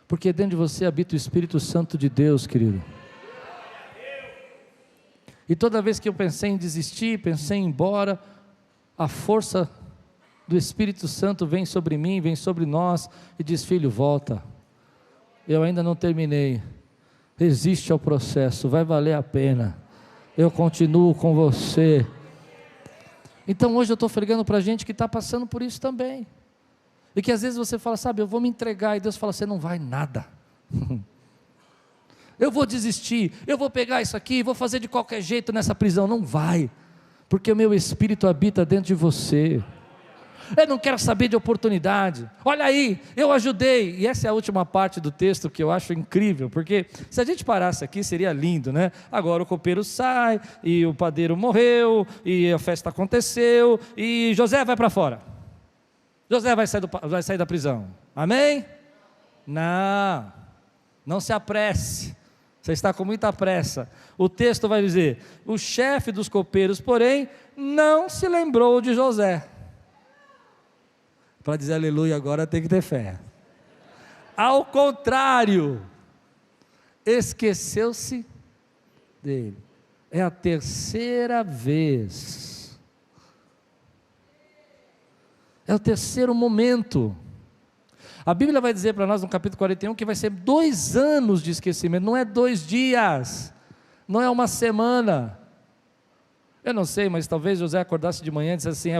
S1: Porque dentro de você habita o Espírito Santo de Deus, querido. E toda vez que eu pensei em desistir, pensei em ir embora, a força do Espírito Santo vem sobre mim, vem sobre nós e diz, filho, volta. Eu ainda não terminei. Resiste ao processo, vai valer a pena. Eu continuo com você. Então hoje eu estou pregando para gente que está passando por isso também, e que às vezes você fala, sabe, eu vou me entregar, e Deus fala, você não vai nada, eu vou desistir, eu vou pegar isso aqui, vou fazer de qualquer jeito nessa prisão. Não vai, porque o meu Espírito habita dentro de você. Eu não quero saber de oportunidade, olha aí, eu ajudei. E essa é a última parte do texto que eu acho incrível, porque se a gente parasse aqui seria lindo, né? Agora o copeiro sai, e o padeiro morreu, e a festa aconteceu, e José vai para fora. José vai sair da prisão, amém? Não se apresse, você está com muita pressa. O texto vai dizer, o chefe dos copeiros, porém, não se lembrou de José. Para dizer aleluia agora tem que ter fé. Ao contrário, esqueceu-se dele. É a terceira vez. É o terceiro momento. A Bíblia vai dizer para nós no capítulo 41 que vai ser 2 anos de esquecimento. Não é 2 dias, não é uma semana. Eu não sei, mas talvez José acordasse de manhã e dissesse assim: é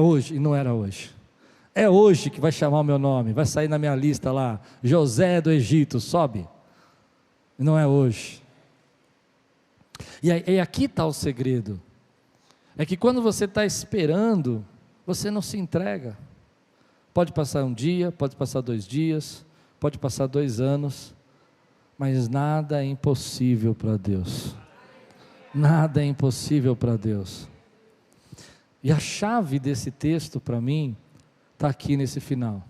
S1: hoje, e não era hoje. É hoje que vai chamar o meu nome, vai sair na minha lista lá, José do Egito, sobe. Não é hoje. E aqui está o segredo, é que quando você está esperando, você não se entrega. Pode passar um dia, pode passar 2 dias, pode passar 2 anos, mas nada é impossível para Deus. Nada é impossível para Deus. E a chave desse texto para mim está aqui nesse final.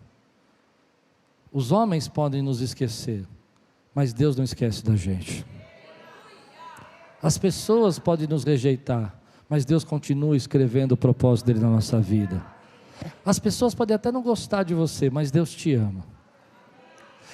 S1: Os homens podem nos esquecer, mas Deus não esquece da gente. As pessoas podem nos rejeitar, mas Deus continua escrevendo o propósito dele na nossa vida. As pessoas podem até não gostar de você, mas Deus te ama.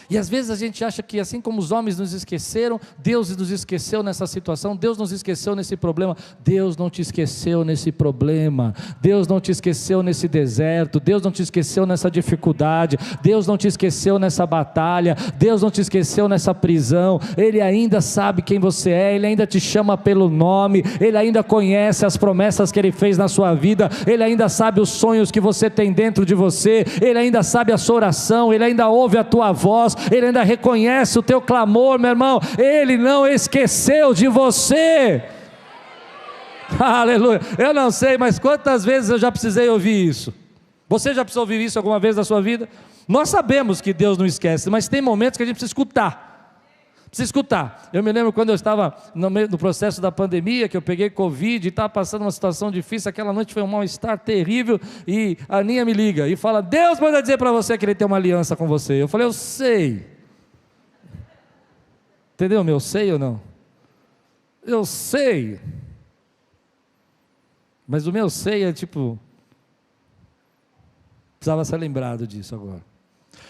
S1: E às vezes a gente acha que assim como os homens nos esqueceram, Deus nos esqueceu nessa situação, Deus nos esqueceu nesse problema. Deus não te esqueceu nesse problema, Deus não te esqueceu nesse deserto, Deus não te esqueceu nessa dificuldade, Deus não te esqueceu nessa batalha, Deus não te esqueceu nessa prisão. Ele ainda sabe quem você é, Ele ainda te chama pelo nome, Ele ainda conhece as promessas que Ele fez na sua vida, Ele ainda sabe os sonhos que você tem dentro de você, Ele ainda sabe a sua oração, Ele ainda ouve a tua voz, Ele ainda reconhece o teu clamor, meu irmão. Ele não esqueceu de você. Aleluia. Eu não sei, mas quantas vezes eu já precisei ouvir isso? Você já precisou ouvir isso alguma vez na sua vida? Nós sabemos que Deus não esquece, mas tem momentos que a gente precisa escutar. Precisa escutar. Eu me lembro quando eu estava no meio do processo da pandemia, que eu peguei Covid e estava passando uma situação difícil. Aquela noite foi um mal-estar terrível, e a Aninha me liga e fala: Deus manda dizer para você que Ele tem uma aliança com você. Eu falei: eu sei. Entendeu meu sei ou não? Eu sei. Mas o meu sei é tipo, precisava ser lembrado disso agora.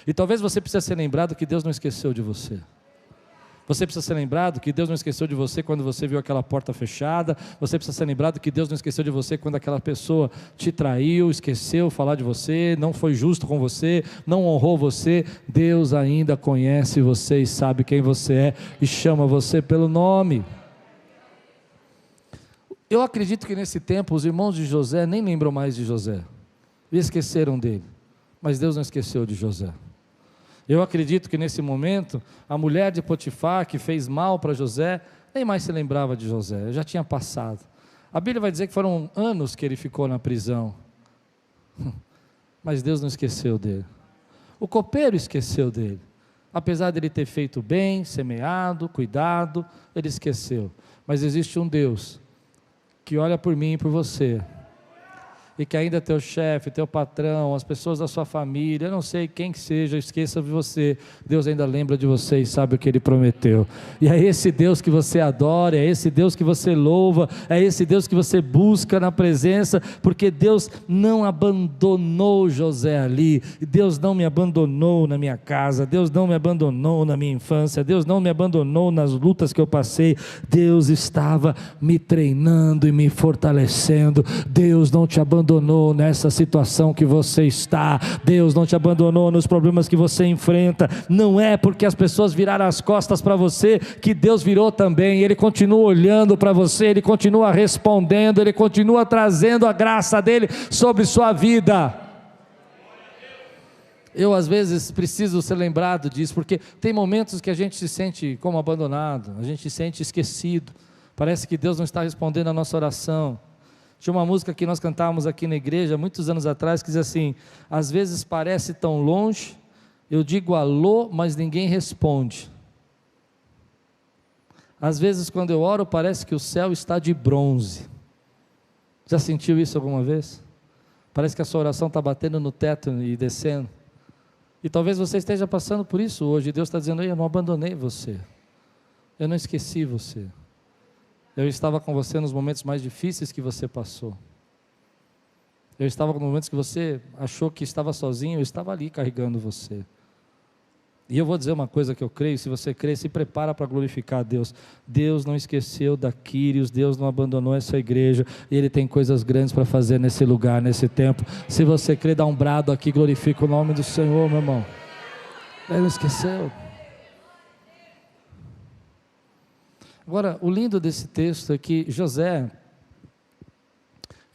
S1: E talvez você precise ser lembrado que Deus não esqueceu de você. Você precisa ser lembrado que Deus não esqueceu de você quando você viu aquela porta fechada. Você precisa ser lembrado que Deus não esqueceu de você quando aquela pessoa te traiu, esqueceu falar de você, não foi justo com você, não honrou você. Deus ainda conhece você e sabe quem você é e chama você pelo nome. Eu acredito que nesse tempo os irmãos de José nem lembram mais de José e esqueceram dele, mas Deus não esqueceu de José. Eu acredito que nesse momento, a mulher de Potifar, que fez mal para José, nem mais se lembrava de José, já tinha passado. A Bíblia vai dizer que foram anos que ele ficou na prisão, mas Deus não esqueceu dele. O copeiro esqueceu dele, apesar de ele ter feito bem, semeado, cuidado, ele esqueceu. Mas existe um Deus que olha por mim e por você, e que ainda teu chefe, teu patrão, as pessoas da sua família, eu não sei quem que seja, esqueça de você, Deus ainda lembra de você e sabe o que Ele prometeu. E é esse Deus que você adora, é esse Deus que você louva, é esse Deus que você busca na presença, porque Deus não abandonou José ali, Deus não me abandonou na minha casa, Deus não me abandonou na minha infância, Deus não me abandonou nas lutas que eu passei. Deus estava me treinando e me fortalecendo. Deus não te abandonou nessa situação que você está, Deus não te abandonou nos problemas que você enfrenta. Não é porque as pessoas viraram as costas para você que Deus virou também. Ele continua olhando para você, Ele continua respondendo, Ele continua trazendo a graça dEle sobre sua vida. Eu às vezes preciso ser lembrado disso, porque tem momentos que a gente se sente como abandonado, a gente se sente esquecido, parece que Deus não está respondendo a nossa oração. Tinha uma música que nós cantávamos aqui na igreja, muitos anos atrás, que diz assim: às vezes parece tão longe, eu digo alô, mas ninguém responde. Às vezes quando eu oro, parece que o céu está de bronze. Já sentiu isso alguma vez? Parece que a sua oração está batendo no teto e descendo. E talvez você esteja passando por isso hoje, e Deus está dizendo: eu não abandonei você, eu não esqueci você. Eu estava com você nos momentos mais difíceis que você passou. Eu estava nos momentos que você achou que estava sozinho, eu estava ali carregando você. E eu vou dizer uma coisa que eu creio: se você crê, se prepara para glorificar a Deus. Deus não esqueceu da Quírios, Deus não abandonou essa igreja, e Ele tem coisas grandes para fazer nesse lugar, nesse tempo. Se você crê, dá um brado aqui, glorifica o nome do Senhor, meu irmão. Ele não esqueceu. Agora, o lindo desse texto é que José,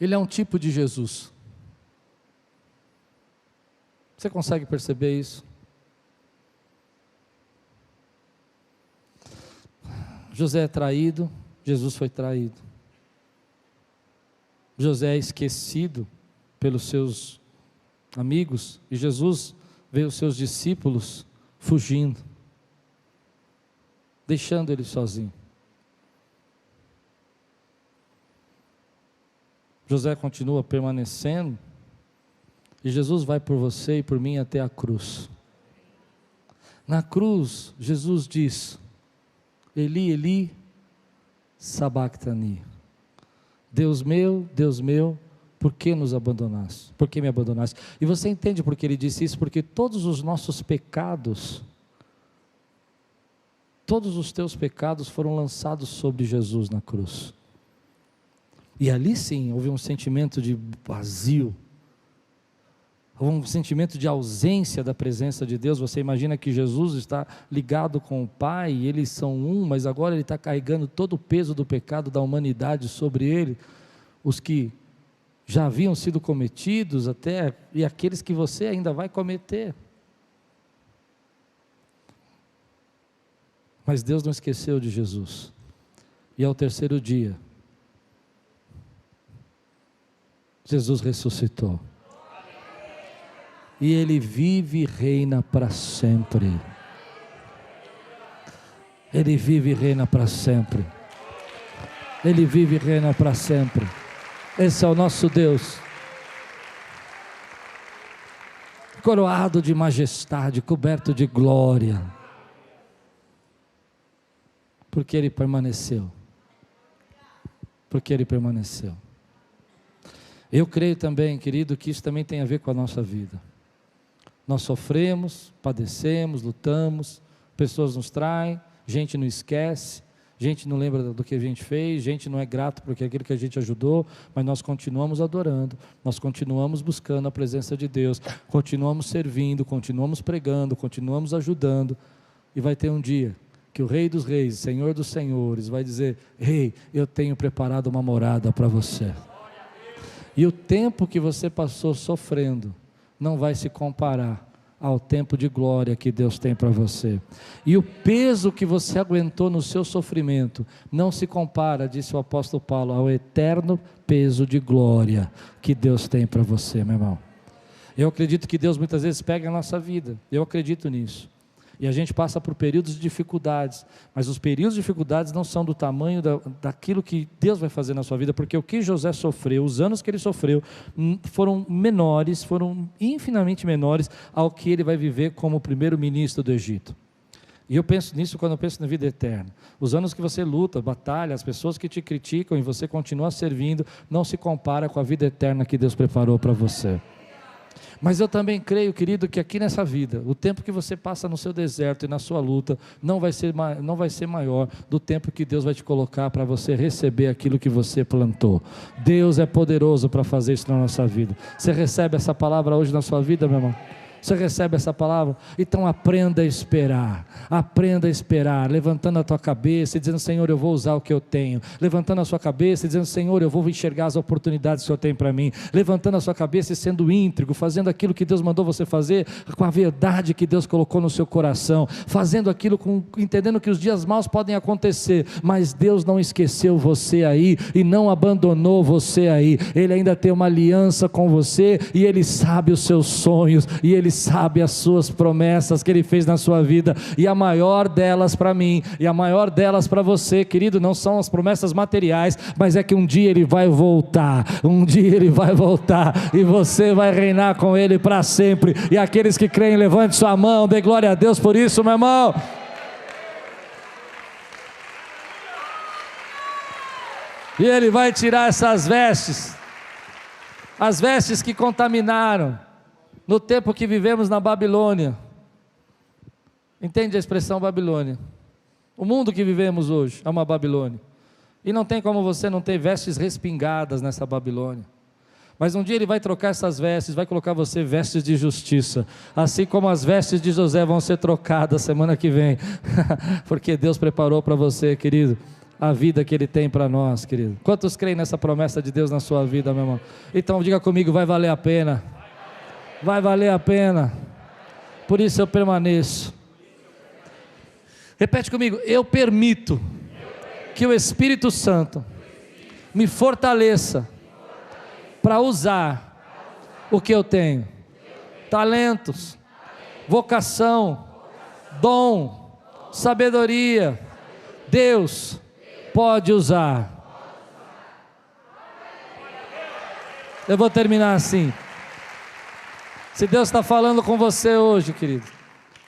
S1: Ele é um tipo de Jesus. Você consegue perceber isso? José é traído, Jesus foi traído. José é esquecido pelos seus amigos, e Jesus vê os seus discípulos fugindo, deixando ele sozinho. José continua permanecendo, e Jesus vai por você e por mim até a cruz. Na cruz, Jesus diz: Eli, Eli, sabactani. Deus meu, por que nos abandonaste? Por que me abandonaste? E você entende por que ele disse isso? Porque todos os nossos pecados, todos os teus pecados foram lançados sobre Jesus na cruz. E ali sim, houve um sentimento de vazio, um sentimento de ausência da presença de Deus. Você imagina que Jesus está ligado com o Pai, e eles são um, mas agora ele está carregando todo o peso do pecado da humanidade sobre ele, os que já haviam sido cometidos até, e aqueles que você ainda vai cometer. Mas Deus não esqueceu de Jesus, e ao terceiro dia, Jesus ressuscitou. E Ele vive e reina para sempre. Ele vive e reina para sempre. Ele vive e reina para sempre. Esse é o nosso Deus, coroado de majestade, coberto de glória, porque Ele permaneceu. Porque Ele permaneceu. Eu creio também, querido, que isso também tem a ver com a nossa vida. Nós sofremos, padecemos, lutamos, pessoas nos traem, gente não esquece, gente não lembra do que a gente fez, gente não é grato por aquilo que a gente ajudou, mas nós continuamos adorando, nós continuamos buscando a presença de Deus, continuamos servindo, continuamos pregando, continuamos ajudando, e vai ter um dia que o Rei dos Reis, Senhor dos Senhores, vai dizer: Ei, eu tenho preparado uma morada para você. E o tempo que você passou sofrendo não vai se comparar ao tempo de glória que Deus tem para você. E o peso que você aguentou no seu sofrimento não se compara, disse o apóstolo Paulo, ao eterno peso de glória que Deus tem para você, meu irmão. Eu acredito que Deus muitas vezes pega a nossa vida, eu acredito nisso. E a gente passa por períodos de dificuldades, mas os períodos de dificuldades não são do tamanho daquilo que Deus vai fazer na sua vida, porque o que José sofreu, os anos que ele sofreu, foram menores, foram infinitamente menores ao que ele vai viver como primeiro-ministro do Egito. E eu penso nisso quando eu penso na vida eterna. Os anos que você luta, batalha, as pessoas que te criticam e você continua servindo, não se compara com a vida eterna que Deus preparou para você. Mas eu também creio, querido, que aqui nessa vida, o tempo que você passa no seu deserto e na sua luta, não vai ser maior do tempo que Deus vai te colocar para você receber aquilo que você plantou. Deus é poderoso para fazer isso na nossa vida. Você recebe essa palavra hoje na sua vida, meu irmão? Você recebe essa palavra? Então aprenda a esperar, levantando a tua cabeça e dizendo: Senhor, eu vou usar o que eu tenho, levantando a sua cabeça e dizendo: Senhor, eu vou enxergar as oportunidades que o Senhor tem para mim, levantando a sua cabeça e sendo íntegro, fazendo aquilo que Deus mandou você fazer, com a verdade que Deus colocou no seu coração, fazendo aquilo entendendo que os dias maus podem acontecer, mas Deus não esqueceu você aí, e não abandonou você aí, Ele ainda tem uma aliança com você, e Ele sabe os seus sonhos, e Ele sabe as suas promessas que Ele fez na sua vida, e a maior delas para mim, e a maior delas para você, querido, não são as promessas materiais, mas é que um dia Ele vai voltar, e você vai reinar com Ele para sempre. E aqueles que creem, levante sua mão, dê glória a Deus por isso, meu irmão. E Ele vai tirar essas vestes, as vestes que contaminaram no tempo que vivemos na Babilônia. Entende a expressão Babilônia? O mundo que vivemos hoje é uma Babilônia, e não tem como você não ter vestes respingadas nessa Babilônia. Mas um dia Ele vai trocar essas vestes, vai colocar você vestes de justiça, assim como as vestes de José vão ser trocadas semana que vem, porque Deus preparou para você, querido, a vida que Ele tem para nós, querido. Quantos creem nessa promessa de Deus na sua vida, meu irmão? Então diga comigo, vai valer a pena. Vai valer a pena. Por isso eu permaneço. Repete comigo, eu permito que o Espírito Santo me fortaleça para usar o que eu tenho. Talentos, vocação, dom, sabedoria. Deus pode usar. Eu vou terminar assim. Se Deus está falando com você hoje, querido,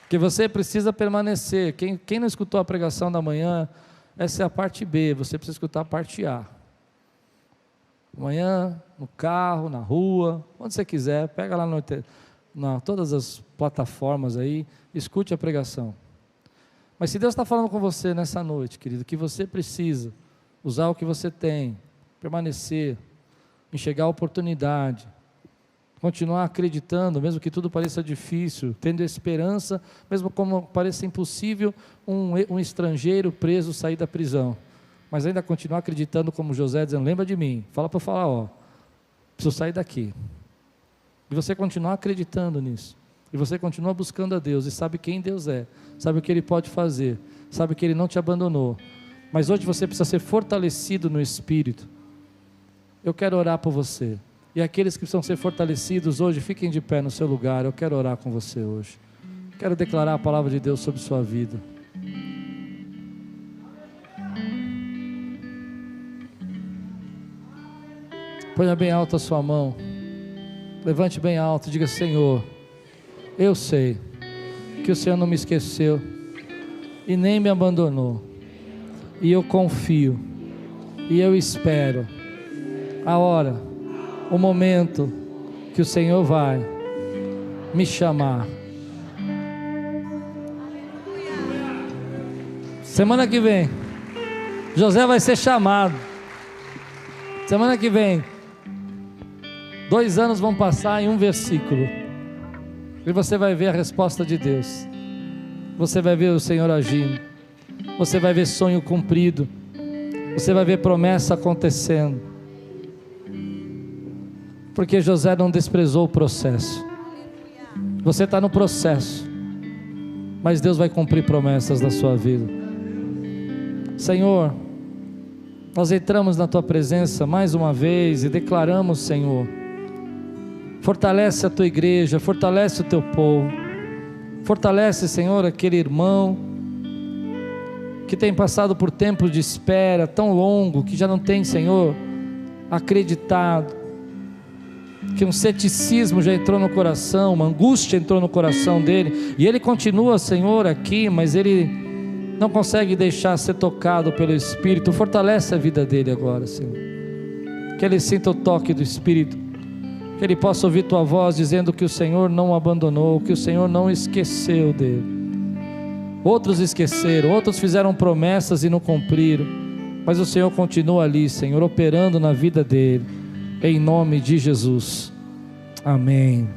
S1: que você precisa permanecer. Quem não escutou a pregação da manhã, essa é a parte B, você precisa escutar a parte A. Amanhã, no carro, na rua, onde você quiser, pega lá todas as plataformas aí, escute a pregação. Mas se Deus está falando com você nessa noite, querido, que você precisa usar o que você tem, permanecer, enxergar a oportunidade, continuar acreditando, mesmo que tudo pareça difícil, tendo esperança, mesmo como pareça impossível um estrangeiro preso sair da prisão, mas ainda continuar acreditando como José, dizendo, lembra de mim, fala para o Faraó, preciso sair daqui. E você continuar acreditando nisso, e você continua buscando a Deus, e sabe quem Deus é, sabe o que Ele pode fazer, sabe que Ele não te abandonou, mas hoje você precisa ser fortalecido no Espírito. Eu quero orar por você, e aqueles que precisam ser fortalecidos hoje, fiquem de pé no seu lugar, eu quero orar com você hoje, quero declarar a palavra de Deus sobre sua vida. Ponha bem alto a sua mão, levante bem alto, diga, Senhor, eu sei que o Senhor não me esqueceu e nem me abandonou, e eu confio, e eu espero a hora, o momento que o Senhor vai me chamar. Semana que vem José vai ser chamado. Semana que vem 2 anos vão passar em um versículo, e você vai ver a resposta de Deus, você vai ver o Senhor agindo, você vai ver sonho cumprido, você vai ver promessa acontecendo, porque José não desprezou o processo. Você está no processo, mas Deus vai cumprir promessas na sua vida. Senhor, nós entramos na Tua presença mais uma vez e declaramos, Senhor, fortalece a Tua igreja, fortalece o Teu povo, fortalece, Senhor, aquele irmão que tem passado por tempos de espera tão longo, que já não tem, Senhor, acreditado, que um ceticismo já entrou no coração, uma angústia entrou no coração dele, e ele continua, Senhor, aqui, mas ele não consegue deixar ser tocado pelo Espírito. Fortalece a vida dele agora, Senhor, que ele sinta o toque do Espírito, que ele possa ouvir Tua voz dizendo que o Senhor não o abandonou, que o Senhor não esqueceu dele. Outros esqueceram, outros fizeram promessas e não cumpriram, mas o Senhor continua ali, Senhor, operando na vida dele, em nome de Jesus, amém.